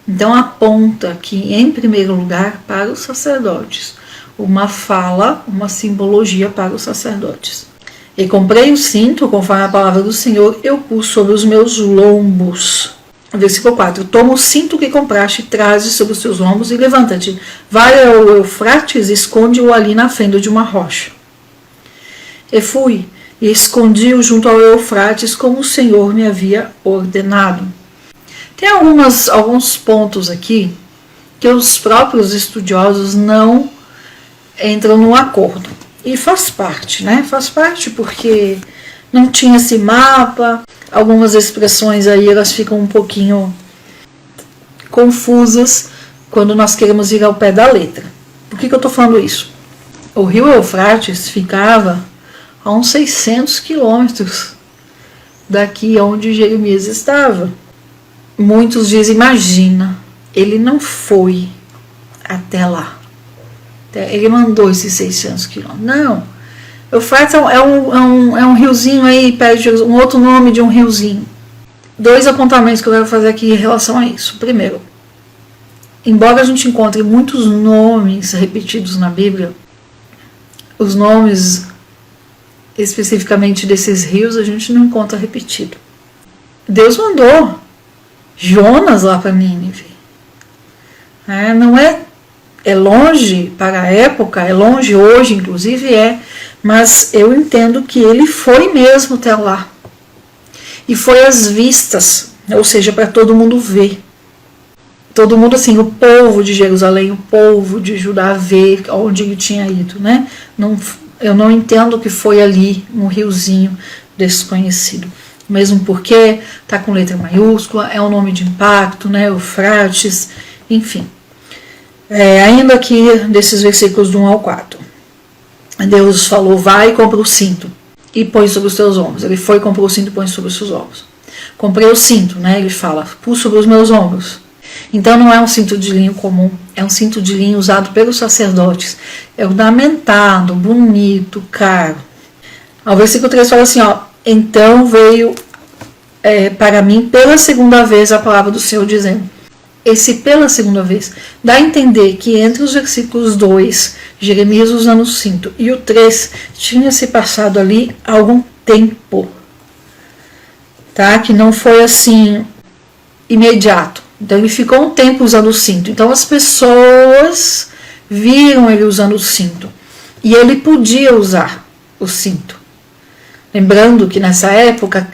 Então aponta aqui, em primeiro lugar, para os sacerdotes. Uma fala, uma simbologia para os sacerdotes. E comprei o cinto, conforme a palavra do Senhor, eu pus sobre os meus lombos. Versículo 4. Toma o cinto que compraste, traze sobre os teus lombos e levanta-te. Vai ao Eufrates e esconde-o ali na fenda de uma rocha. E fui e escondi-o junto ao Eufrates, como o Senhor me havia ordenado. Tem alguns pontos aqui que os próprios estudiosos não entram num acordo. E faz parte, né? Faz parte porque não tinha esse mapa. Algumas expressões aí elas ficam um pouquinho confusas quando nós queremos ir ao pé da letra. Por que eu estou falando isso? O rio Eufrates ficava a uns 600 quilômetros daqui onde Jeremias estava. Muitos dizem, imagina, ele não foi até lá. Ele mandou esses 600 quilômetros. Não. Eufrates é um riozinho aí, perto de um outro nome de um riozinho. 2 apontamentos que eu quero fazer aqui em relação a isso. Primeiro, embora a gente encontre muitos nomes repetidos na Bíblia, os nomes especificamente desses rios a gente não encontra repetido. Deus mandou Jonas lá para Nínive. Não é longe para a época, é longe hoje, inclusive mas eu entendo que ele foi mesmo até lá. E foi às vistas, ou seja, para todo mundo ver. Todo mundo, assim, o povo de Jerusalém, o povo de Judá ver onde ele tinha ido, né? Eu não entendo que foi ali, um riozinho desconhecido. Mesmo porque está com letra maiúscula, é um nome de impacto, né? Eufrates, enfim. Ainda aqui desses versículos do 1 ao 4. Deus falou, vai e compra o cinto e põe sobre os teus ombros. Ele foi, comprou o cinto e põe sobre os seus ombros. Comprei o cinto, né? Ele fala, pus sobre os meus ombros. Então não é um cinto de linho comum, é um cinto de linho usado pelos sacerdotes. É ornamentado, bonito, caro. O versículo 3 fala assim, então veio para mim pela segunda vez a palavra do Senhor dizendo. Esse pela segunda vez dá a entender que entre os versículos 2, Jeremias usando o cinto, e o 3, tinha se passado ali algum tempo, tá? Que não foi assim imediato. Então ele ficou um tempo usando o cinto. Então as pessoas viram ele usando o cinto e ele podia usar o cinto. Lembrando que nessa época,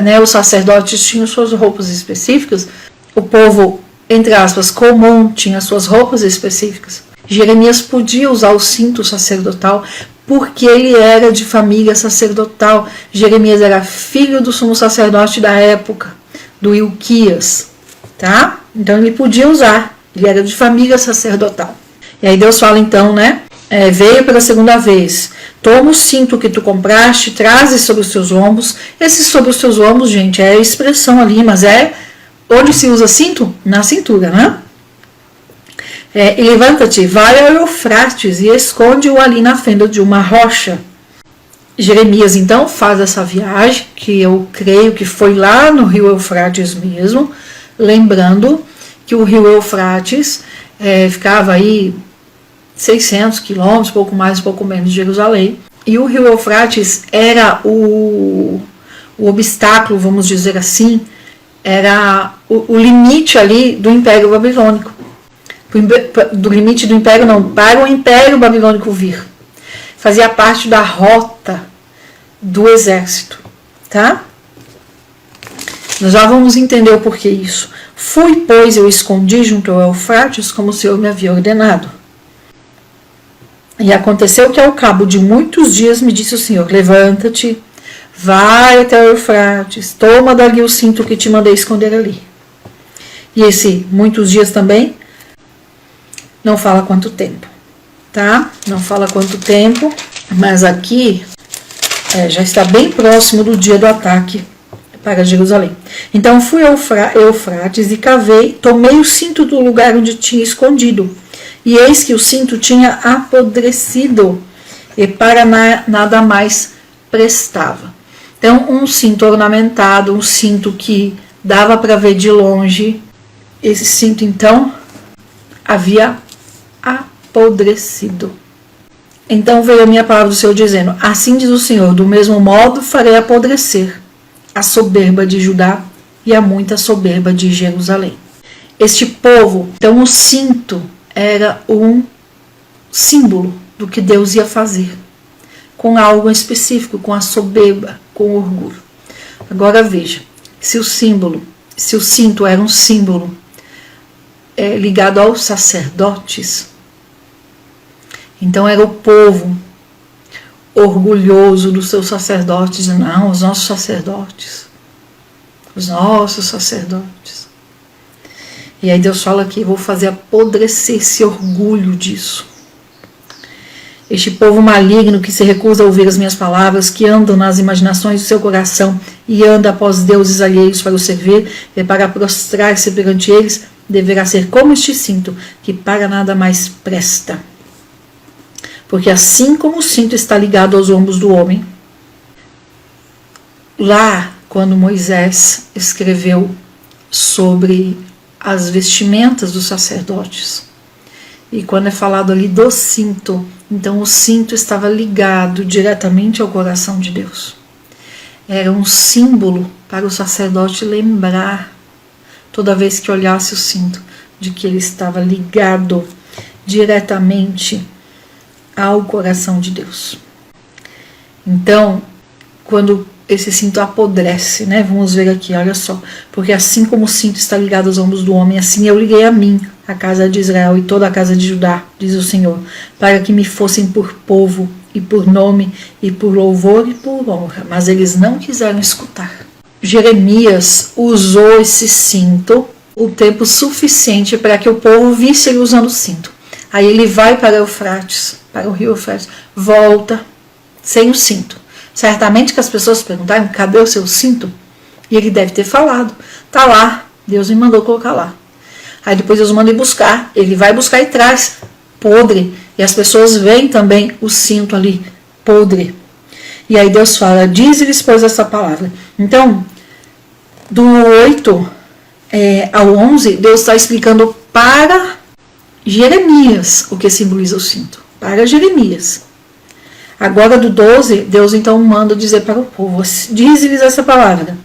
né, os sacerdotes tinham suas roupas específicas, o povo, entre aspas, comum, tinha suas roupas específicas. Jeremias podia usar o cinto sacerdotal porque ele era de família sacerdotal. Jeremias era filho do sumo sacerdote da época, do Ilquias, tá? Então ele podia usar, ele era de família sacerdotal. E aí Deus fala então, né? Veio pela segunda vez, toma o cinto que tu compraste, traze sobre os teus ombros. Esse sobre os teus ombros, gente, é a expressão ali, mas onde se usa cinto? Na cintura, né? E levanta-te, vai ao Eufrates e esconde-o ali na fenda de uma rocha. Jeremias então faz essa viagem, que eu creio que foi lá no rio Eufrates mesmo, lembrando que o rio Eufrates ficava aí 600 quilômetros, pouco mais, pouco menos de Jerusalém, e o rio Eufrates era o obstáculo, vamos dizer assim, era o limite ali do Império Babilônico. do limite do império não, para o império babilônico vir. Fazia parte da rota do exército, tá? Nós já vamos entender o porquê isso. Fui, pois, eu escondi junto ao Eufrates, como o Senhor me havia ordenado. E aconteceu que ao cabo de muitos dias me disse o Senhor, levanta-te, vai até o Eufrates, toma dali o cinto que te mandei esconder ali. E esse muitos dias também não fala quanto tempo, tá? Não fala quanto tempo, mas aqui já está bem próximo do dia do ataque para Jerusalém. Então fui ao Eufrates e cavei, tomei o cinto do lugar onde tinha escondido. E eis que o cinto tinha apodrecido e para nada mais prestava. Então, um cinto ornamentado, um cinto que dava para ver de longe. Esse cinto, então, havia apodrecido. Então veio a minha palavra do Senhor dizendo, assim diz o Senhor, do mesmo modo farei apodrecer a soberba de Judá e a muita soberba de Jerusalém. Este povo, então o cinto era um símbolo do que Deus ia fazer, com algo específico, com a soberba, com o orgulho. Agora veja, se o cinto era um símbolo ligado aos sacerdotes, então era o povo orgulhoso dos seus sacerdotes, dizendo, não, os nossos sacerdotes. E aí Deus fala que vou fazer apodrecer esse orgulho disso. Este povo maligno que se recusa a ouvir as minhas palavras, que andam nas imaginações do seu coração e anda após deuses alheios para o servir e para prostrar-se perante eles, deverá ser como este cinto, que para nada mais presta. Porque assim como o cinto está ligado aos ombros do homem, lá quando Moisés escreveu sobre as vestimentas dos sacerdotes, e quando é falado ali do cinto, então o cinto estava ligado diretamente ao coração de Deus. Era um símbolo para o sacerdote lembrar, toda vez que olhasse o cinto, de que ele estava ligado diretamente ao coração de Deus. Então, quando esse cinto apodrece, né? Vamos ver aqui, olha só. Porque assim como o cinto está ligado aos ombros do homem, assim eu liguei a mim, a casa de Israel e toda a casa de Judá, diz o Senhor, para que me fossem por povo e por nome e por louvor e por honra. Mas eles não quiseram escutar. Jeremias usou esse cinto o tempo suficiente para que o povo visse ele usando o cinto. Aí ele vai para Eufrates, para o rio Eufrates, volta sem o cinto. Certamente que as pessoas perguntaram, cadê o seu cinto? E ele deve ter falado, tá lá, Deus me mandou colocar lá. Aí depois Deus manda ir buscar, ele vai buscar e traz, podre. E as pessoas veem também o cinto ali, podre. E aí Deus fala, diz-lhes pois essa palavra. Então, do 8 ao 11, Deus está explicando para Jeremias o que simboliza o cinto. Para Jeremias. Agora do 12, Deus então manda dizer para o povo, diz-lhes essa palavra.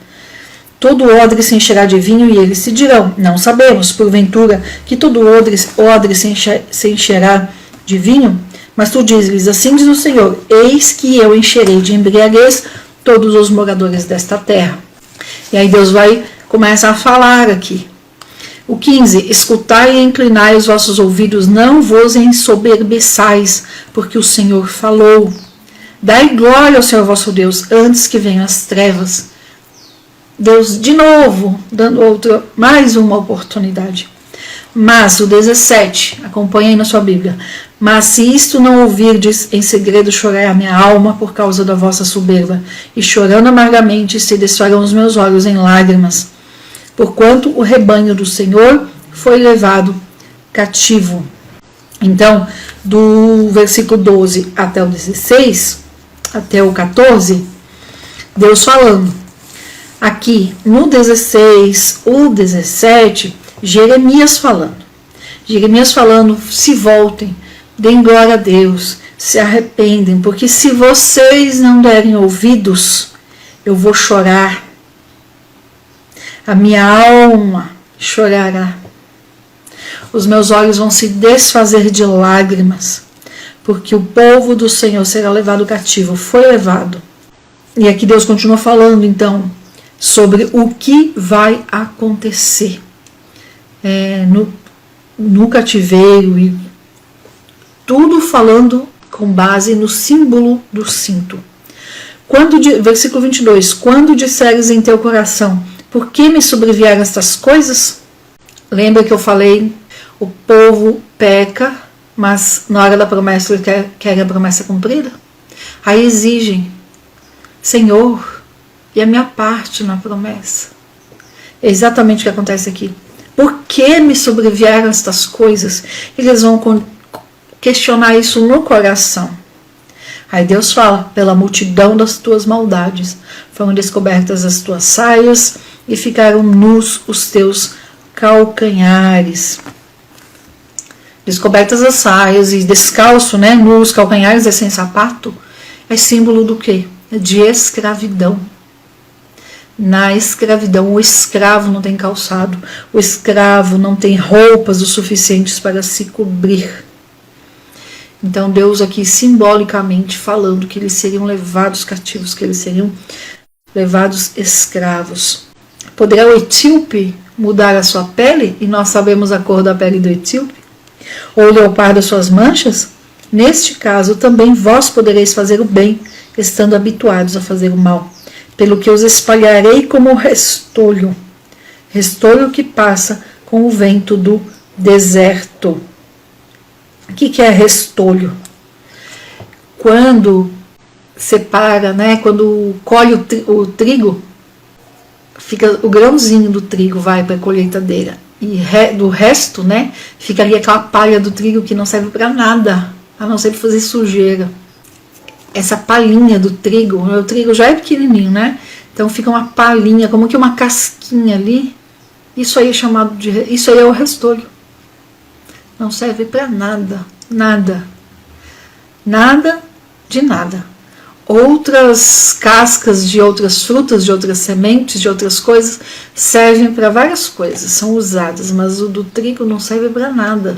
Todo odre se encherá de vinho e eles se dirão, não sabemos, porventura, que todo odre se encherá de vinho? Mas tu diz-lhes, assim diz o Senhor, eis que eu encherei de embriaguez todos os moradores desta terra. E aí Deus vai começar a falar aqui. O 15, escutai e inclinai os vossos ouvidos, não vos ensoberbeçais, porque o Senhor falou. Dai glória ao Senhor vosso Deus, antes que venham as trevas. Deus, de novo, dando mais uma oportunidade. Mas, o 17, acompanha aí na sua Bíblia. Mas se isto não ouvirdes, em segredo chorai a minha alma por causa da vossa soberba, e chorando amargamente se desfarão os meus olhos em lágrimas, porquanto o rebanho do Senhor foi levado cativo. Então, do versículo 12 até o 16, até o 14, Deus falando. Aqui, no 16, o 17, Jeremias falando. Jeremias falando, se voltem, deem glória a Deus, se arrependem, porque se vocês não derem ouvidos, eu vou chorar. A minha alma chorará. os meus olhos vão se desfazer de lágrimas, porque o povo do Senhor será levado cativo, foi levado. E aqui Deus continua falando, então, sobre o que vai acontecer no cativeiro, e tudo falando com base no símbolo do cinto. Versículo 22, quando disseres em teu coração, por que me sobrevieram estas coisas? Lembra que eu falei, o povo peca, mas na hora da promessa ele quer a promessa cumprida? Aí exigem, Senhor, e a minha parte na promessa? É exatamente o que acontece aqui. Por que me sobrevieram estas coisas? Eles vão questionar isso no coração. Aí Deus fala, pela multidão das tuas maldades foram descobertas as tuas saias e ficaram nus os teus calcanhares. Descobertas as saias e descalço, né, nos calcanhares, sem sapato, é símbolo do quê? De escravidão. Na escravidão, o escravo não tem calçado, o escravo não tem roupas o suficientes para se cobrir. Então Deus aqui simbolicamente falando que eles seriam levados cativos, que eles seriam levados escravos. Poderá o etíope mudar a sua pele? E nós sabemos a cor da pele do etíope? Ou o leopardo as suas manchas? Neste caso também vós podereis fazer o bem, estando habituados a fazer o mal, pelo que os espalharei como restolho, restolho que passa com o vento do deserto. O que é restolho? Quando separa, né, quando colhe o trigo, fica o grãozinho do trigo vai para a colheitadeira, e do resto, né, fica ali aquela palha do trigo que não serve para nada, a não ser para fazer sujeira. Essa palhinha do trigo, o trigo já é pequenininho, né? Então fica uma palhinha, como que uma casquinha ali. Isso aí é chamado isso aí é o restolho. Não serve para nada, nada, nada de nada. Outras cascas de outras frutas, de outras sementes, de outras coisas, servem para várias coisas, são usadas, mas o do trigo não serve para nada.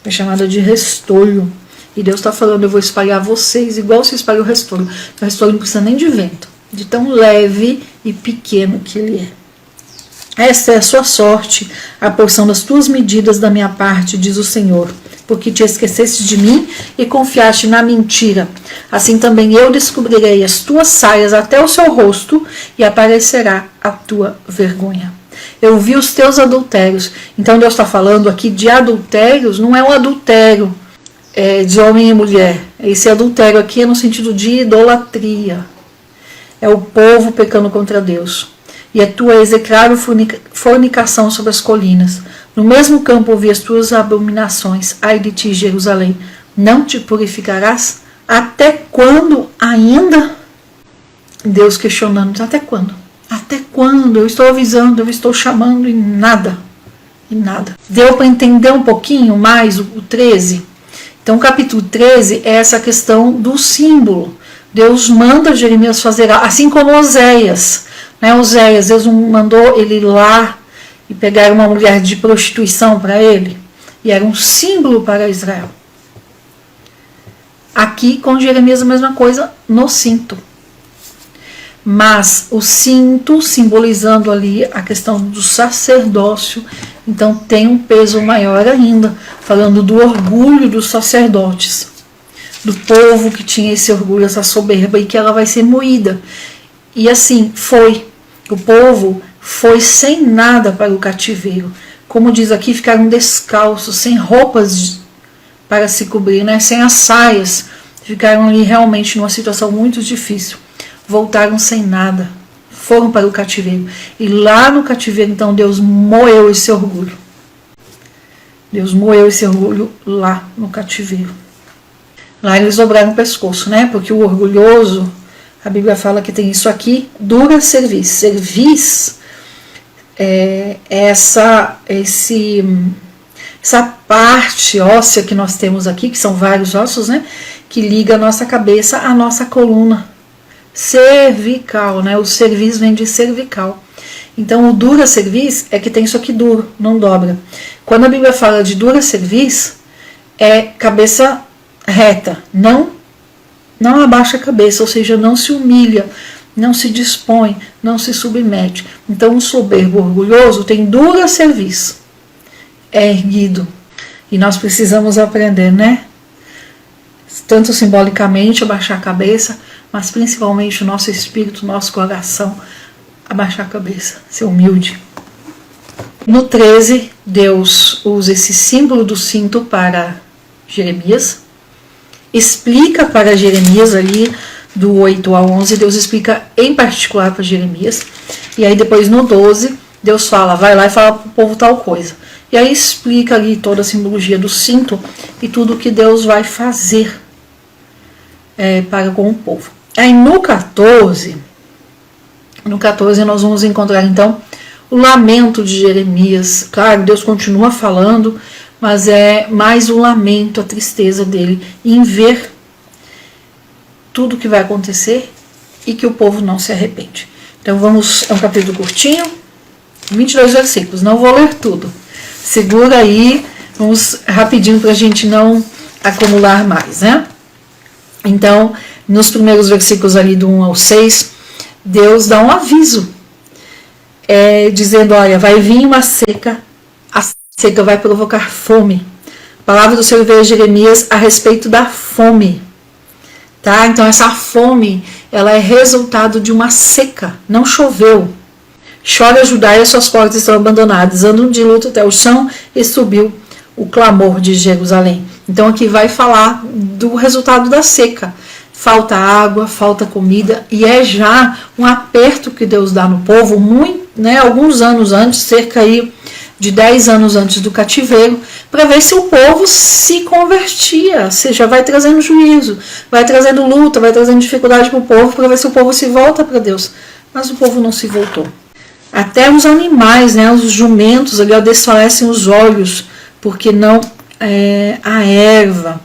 É chamado de restolho. E Deus está falando, eu vou espalhar vocês igual você espalha o restolho. O restolho não precisa nem de vento, de tão leve e pequeno que ele é. Esta é a sua sorte, a porção das tuas medidas da minha parte, diz o Senhor, porque te esqueceste de mim e confiaste na mentira. Assim também eu descobrirei as tuas saias até o seu rosto e aparecerá a tua vergonha. Eu vi os teus adultérios. Então Deus está falando aqui de adultérios, não é um adultério de homem e mulher. Esse adultério aqui é no sentido de idolatria. É o povo pecando contra Deus. E a tua execrável fornicação sobre as colinas. No mesmo campo ouvi as tuas abominações. Ai de ti, Jerusalém, não te purificarás? Até quando ainda? Deus questionando, até quando? Até quando? Eu estou avisando, eu estou chamando e nada. E nada. Deu para entender um pouquinho mais o 13? Então o capítulo 13 é essa questão do símbolo. Deus manda Jeremias fazer, assim como Oséias. Oséias, Deus mandou ele ir lá e pegar uma mulher de prostituição para ele, e era um símbolo para Israel. Aqui com Jeremias a mesma coisa no cinto, mas o cinto simbolizando ali a questão do sacerdócio, então tem um peso maior ainda, falando do orgulho dos sacerdotes, do povo que tinha esse orgulho, essa soberba, e que ela vai ser moída. E assim foi. O povo foi sem nada para o cativeiro. Como diz aqui, ficaram descalços, sem roupas para se cobrir, né? Sem as saias. Ficaram ali realmente numa situação muito difícil. Voltaram sem nada. Foram para o cativeiro. E lá no cativeiro, então, Deus moeu esse orgulho. Deus moeu esse orgulho lá no cativeiro. Lá eles dobraram o pescoço, né? Porque o orgulhoso, a Bíblia fala que tem isso aqui, dura cerviz. Cerviz é essa parte óssea que nós temos aqui, que são vários ossos, né? Que liga a nossa cabeça à nossa coluna cervical, né? O cerviz vem de cervical. Então o dura cerviz é que tem isso aqui duro, não dobra. Quando a Bíblia fala de dura cerviz, é cabeça reta, não abaixa a cabeça, ou seja, não se humilha, não se dispõe, não se submete. Então o soberbo orgulhoso tem dura cerviz, é erguido. E nós precisamos aprender, né? Tanto simbolicamente abaixar a cabeça, mas principalmente o nosso espírito, o nosso coração, abaixar a cabeça, ser humilde. No 13, Deus usa esse símbolo do cinto para Jeremias, explica para Jeremias ali, do 8 ao 11, Deus explica em particular para Jeremias, e aí depois no 12, Deus fala, vai lá e fala para o povo tal coisa. E aí explica ali toda a simbologia do cinto e tudo que Deus vai fazer para com o povo. Aí no 14 nós vamos encontrar então o lamento de Jeremias. Claro, Deus continua falando, mas é mais o lamento, a tristeza dele em ver tudo que vai acontecer e que o povo não se arrepende. Então é um capítulo curtinho, 22 versículos, não vou ler tudo. Segura aí, vamos rapidinho para a gente não acumular mais, né? Então, nos primeiros versículos ali do 1 ao 6, Deus dá um aviso, dizendo, olha, vai vir uma seca, a seca vai provocar fome. A palavra do Senhor veio a Jeremias a respeito da fome. Tá? Então essa fome, ela é resultado de uma seca, não choveu. Chora Judá e as suas portas estão abandonadas, andam de luto até o chão e subiu o clamor de Jerusalém. Então aqui vai falar do resultado da seca. Falta água, falta comida, e é já um aperto que Deus dá no povo, alguns anos antes, cerca aí de 10 anos antes do cativeiro, para ver se o povo se convertia, ou seja, vai trazendo juízo, vai trazendo luta, vai trazendo dificuldade para o povo, para ver se o povo se volta para Deus. Mas o povo não se voltou. Até os animais, os jumentos, ali desfalecem os olhos, porque não a erva.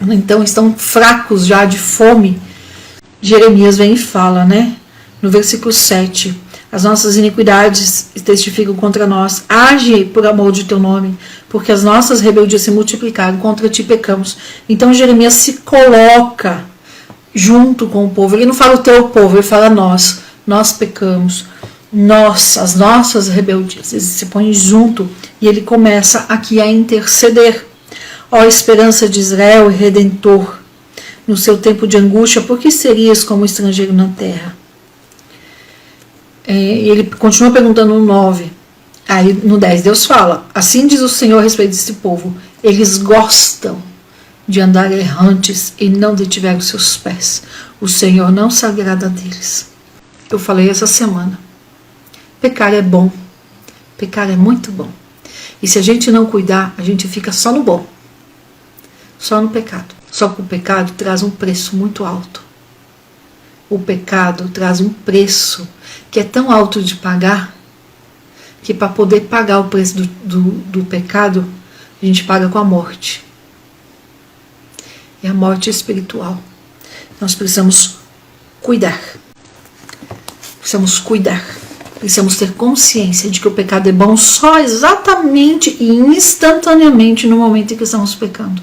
Então estão fracos já de fome. Jeremias vem e fala, no versículo 7, as nossas iniquidades testificam contra nós, age por amor de teu nome, porque as nossas rebeldias se multiplicaram, contra ti pecamos. Então Jeremias se coloca junto com o povo, ele não fala o teu povo, ele fala nós pecamos, as nossas rebeldias, ele se põe junto e ele começa aqui a interceder. Ó esperança de Israel e Redentor, no seu tempo de angústia, por que serias como estrangeiro na terra? Ele continua perguntando no 9, aí no 10 Deus fala, assim diz o Senhor a respeito desse povo, eles gostam de andar errantes e não detiveram seus pés, o Senhor não se agrada deles. Eu falei essa semana, pecar é bom, pecar é muito bom, e se a gente não cuidar, a gente fica só no bom, só no pecado. Só que o pecado traz um preço muito alto. O pecado traz um preço que é tão alto de pagar, que para poder pagar o preço do pecado, a gente paga com a morte. E a morte espiritual. Nós precisamos cuidar. Precisamos ter consciência de que o pecado é bom só exatamente e instantaneamente no momento em que estamos pecando.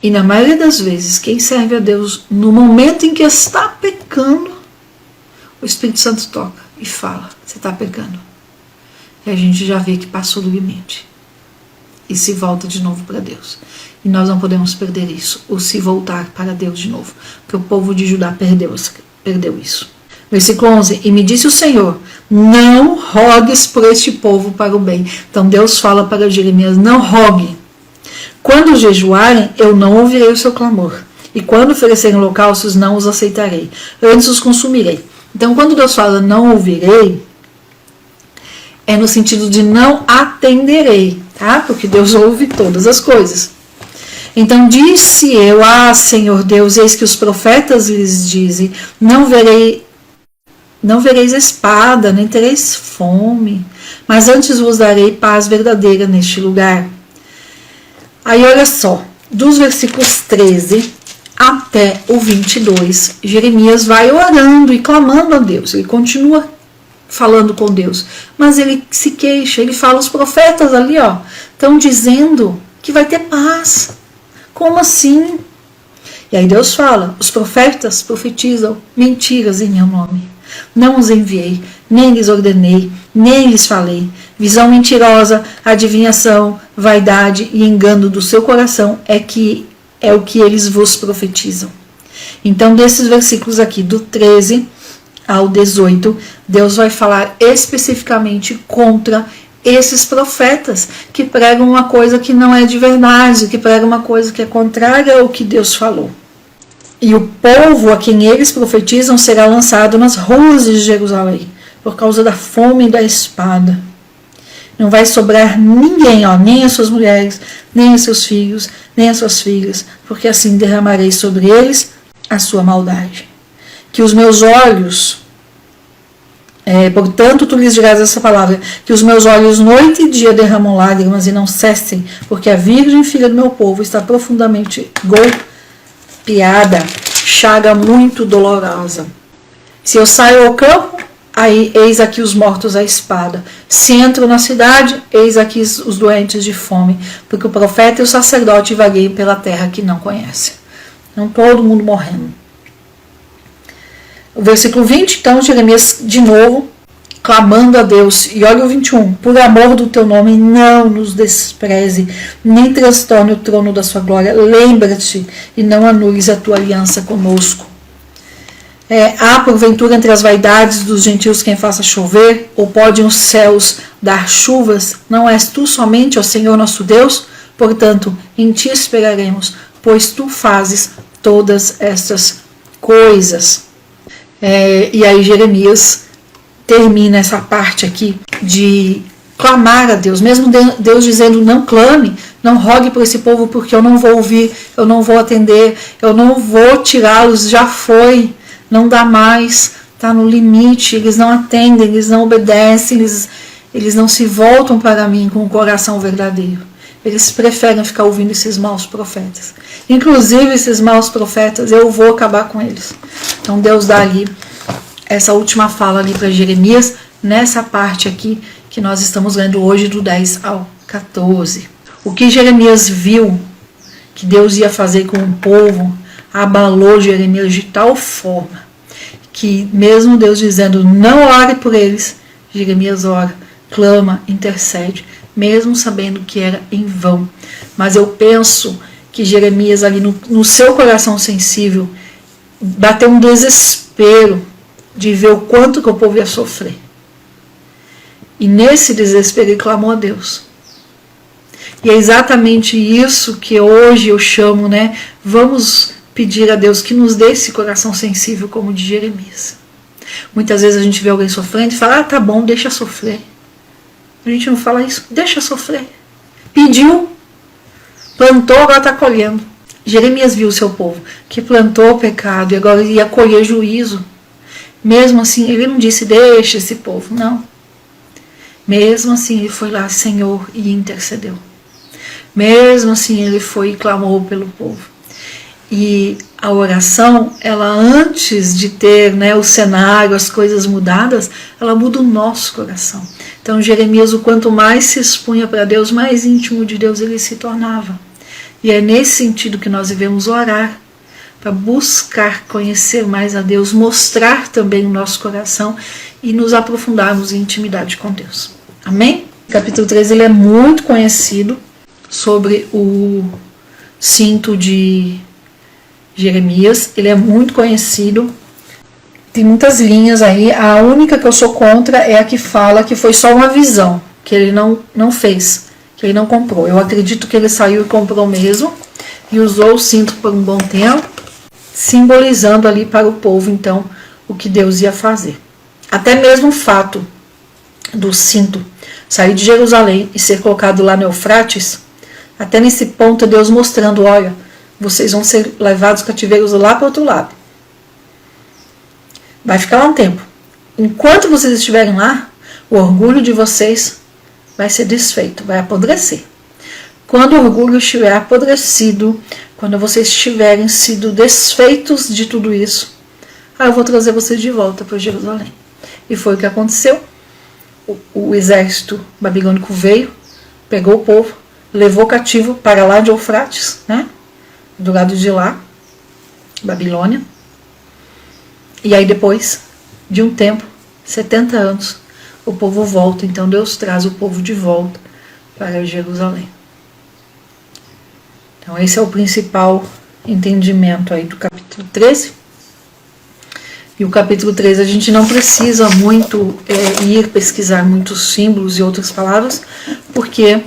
E na maioria das vezes, quem serve a Deus no momento em que está pecando, o Espírito Santo toca e fala, você está pecando. E a gente já vê que passou do limite. E se volta de novo para Deus. E nós não podemos perder isso, ou se voltar para Deus de novo. Porque o povo de Judá perdeu isso. Versículo 11, e me disse o Senhor, não rogues por este povo para o bem. Então Deus fala para Jeremias, não rogue. Quando jejuarem, eu não ouvirei o seu clamor. E quando oferecerem holocaustos, não os aceitarei. Antes os consumirei. Então, quando Deus fala não ouvirei, é no sentido de não atenderei, tá? Porque Deus ouve todas as coisas. Então, disse eu, Senhor Deus, eis que os profetas lhes dizem, não vereis espada, nem tereis fome, mas antes vos darei paz verdadeira neste lugar. Aí olha só, dos versículos 13 até o 22, Jeremias vai orando e clamando a Deus. Ele continua falando com Deus, mas ele se queixa, ele fala, os profetas ali, ó, estão dizendo que vai ter paz. Como assim? E aí Deus fala, os profetas profetizam mentiras em meu nome. Não os enviei, nem lhes ordenei, nem lhes falei. Visão mentirosa, adivinhação, vaidade e engano do seu coração é o que eles vos profetizam. Então, desses versículos aqui, do 13 ao 18, Deus vai falar especificamente contra esses profetas que pregam uma coisa que não é de verdade, que pregam uma coisa que é contrária ao que Deus falou. E o povo a quem eles profetizam será lançado nas ruas de Jerusalém, por causa da fome e da espada. Não vai sobrar ninguém, ó, nem as suas mulheres, nem os seus filhos, nem as suas filhas, porque assim derramarei sobre eles a sua maldade. Que os meus olhos, portanto tu lhes dirás essa palavra, que os meus olhos noite e dia derramam lágrimas e não cessem, porque a virgem filha do meu povo está profundamente golpeada, chaga muito dolorosa. Se eu saio ao campo, aí eis aqui os mortos à espada. Se entro na cidade, eis aqui os doentes de fome, porque o profeta e o sacerdote vagueiam pela terra que não conhecem. Não todo mundo morrendo. O versículo 20, então, Jeremias de novo, clamando a Deus. E olha o 21. Por amor do teu nome, não nos despreze, nem transtorne o trono da sua glória. Lembra-te e não anules a tua aliança conosco. Há porventura entre as vaidades dos gentios quem faça chover, ou podem os céus dar chuvas? Não és tu somente, ó Senhor nosso Deus? Portanto, em ti esperaremos, pois tu fazes todas estas coisas. E aí Jeremias termina essa parte aqui de clamar a Deus, mesmo Deus dizendo não clame, não rogue por esse povo porque eu não vou ouvir, eu não vou atender, eu não vou tirá-los, já foi, não dá mais, está no limite, eles não atendem, eles não obedecem, eles não se voltam para mim com o coração verdadeiro. Eles preferem ficar ouvindo esses maus profetas. Inclusive, esses maus profetas, eu vou acabar com eles. Então, Deus dá ali essa última fala ali para Jeremias, nessa parte aqui que nós estamos lendo hoje, do 10 ao 14. O que Jeremias viu que Deus ia fazer com o povo, abalou Jeremias de tal forma, que mesmo Deus dizendo, não ore por eles, Jeremias ora, clama, intercede, mesmo sabendo que era em vão. Mas eu penso que Jeremias ali no seu coração sensível bateu um desespero de ver o quanto que o povo ia sofrer. E nesse desespero ele clamou a Deus. E é exatamente isso que hoje eu chamo, né? Vamos pedir a Deus que nos dê esse coração sensível como o de Jeremias. Muitas vezes a gente vê alguém sofrendo e fala, tá bom, deixa sofrer. A gente não fala isso, deixa sofrer. Pediu, plantou, agora está colhendo. Jeremias viu o seu povo, que plantou o pecado e agora ia colher juízo. Mesmo assim, ele não disse, deixa esse povo, não. Mesmo assim, ele foi lá, Senhor, e intercedeu. Mesmo assim, ele foi e clamou pelo povo. E a oração, ela antes de ter, né, o cenário, as coisas mudadas, ela muda o nosso coração. Então Jeremias, o quanto mais se expunha para Deus, mais íntimo de Deus ele se tornava. E é nesse sentido que nós devemos orar, para buscar conhecer mais a Deus, mostrar também o nosso coração e nos aprofundarmos em intimidade com Deus. Amém? O capítulo 13 ele é muito conhecido sobre o cinto de Jeremias, ele é muito conhecido, tem muitas linhas aí, a única que eu sou contra é a que fala que foi só uma visão, que ele não fez, que ele não comprou. Eu acredito que ele saiu e comprou mesmo, e usou o cinto por um bom tempo, simbolizando ali para o povo, então, o que Deus ia fazer. Até mesmo o fato do cinto sair de Jerusalém e ser colocado lá no Eufrates, até nesse ponto Deus mostrando, olha, vocês vão ser levados cativeiros lá para o outro lado. Vai ficar lá um tempo. Enquanto vocês estiverem lá, o orgulho de vocês vai ser desfeito, vai apodrecer. Quando o orgulho estiver apodrecido, quando vocês tiverem sido desfeitos de tudo isso, aí eu vou trazer vocês de volta para Jerusalém. E foi o que aconteceu. O exército babilônico veio, pegou o povo, levou cativo para lá de Eufrates, né? Do lado de lá, Babilônia. E aí depois de um tempo, 70 anos, o povo volta. Então Deus traz o povo de volta para Jerusalém. Então esse é o principal entendimento aí do capítulo 13. E o capítulo 13 a gente não precisa muito ir pesquisar muitos símbolos e outras palavras, porque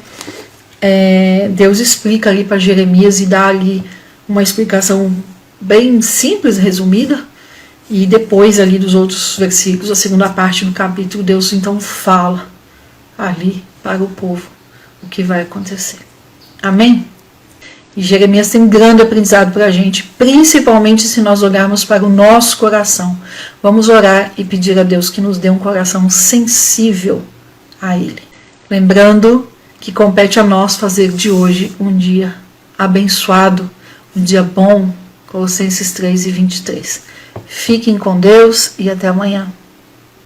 Deus explica ali para Jeremias e dá ali uma explicação bem simples, resumida, e depois ali dos outros versículos, a segunda parte do capítulo, Deus então fala ali para o povo o que vai acontecer. Amém? E Jeremias tem um grande aprendizado para a gente, principalmente se nós olharmos para o nosso coração. Vamos orar e pedir a Deus que nos dê um coração sensível a Ele. Lembrando que compete a nós fazer de hoje um dia abençoado, um dia bom, Colossenses 3:23. Fiquem com Deus e até amanhã.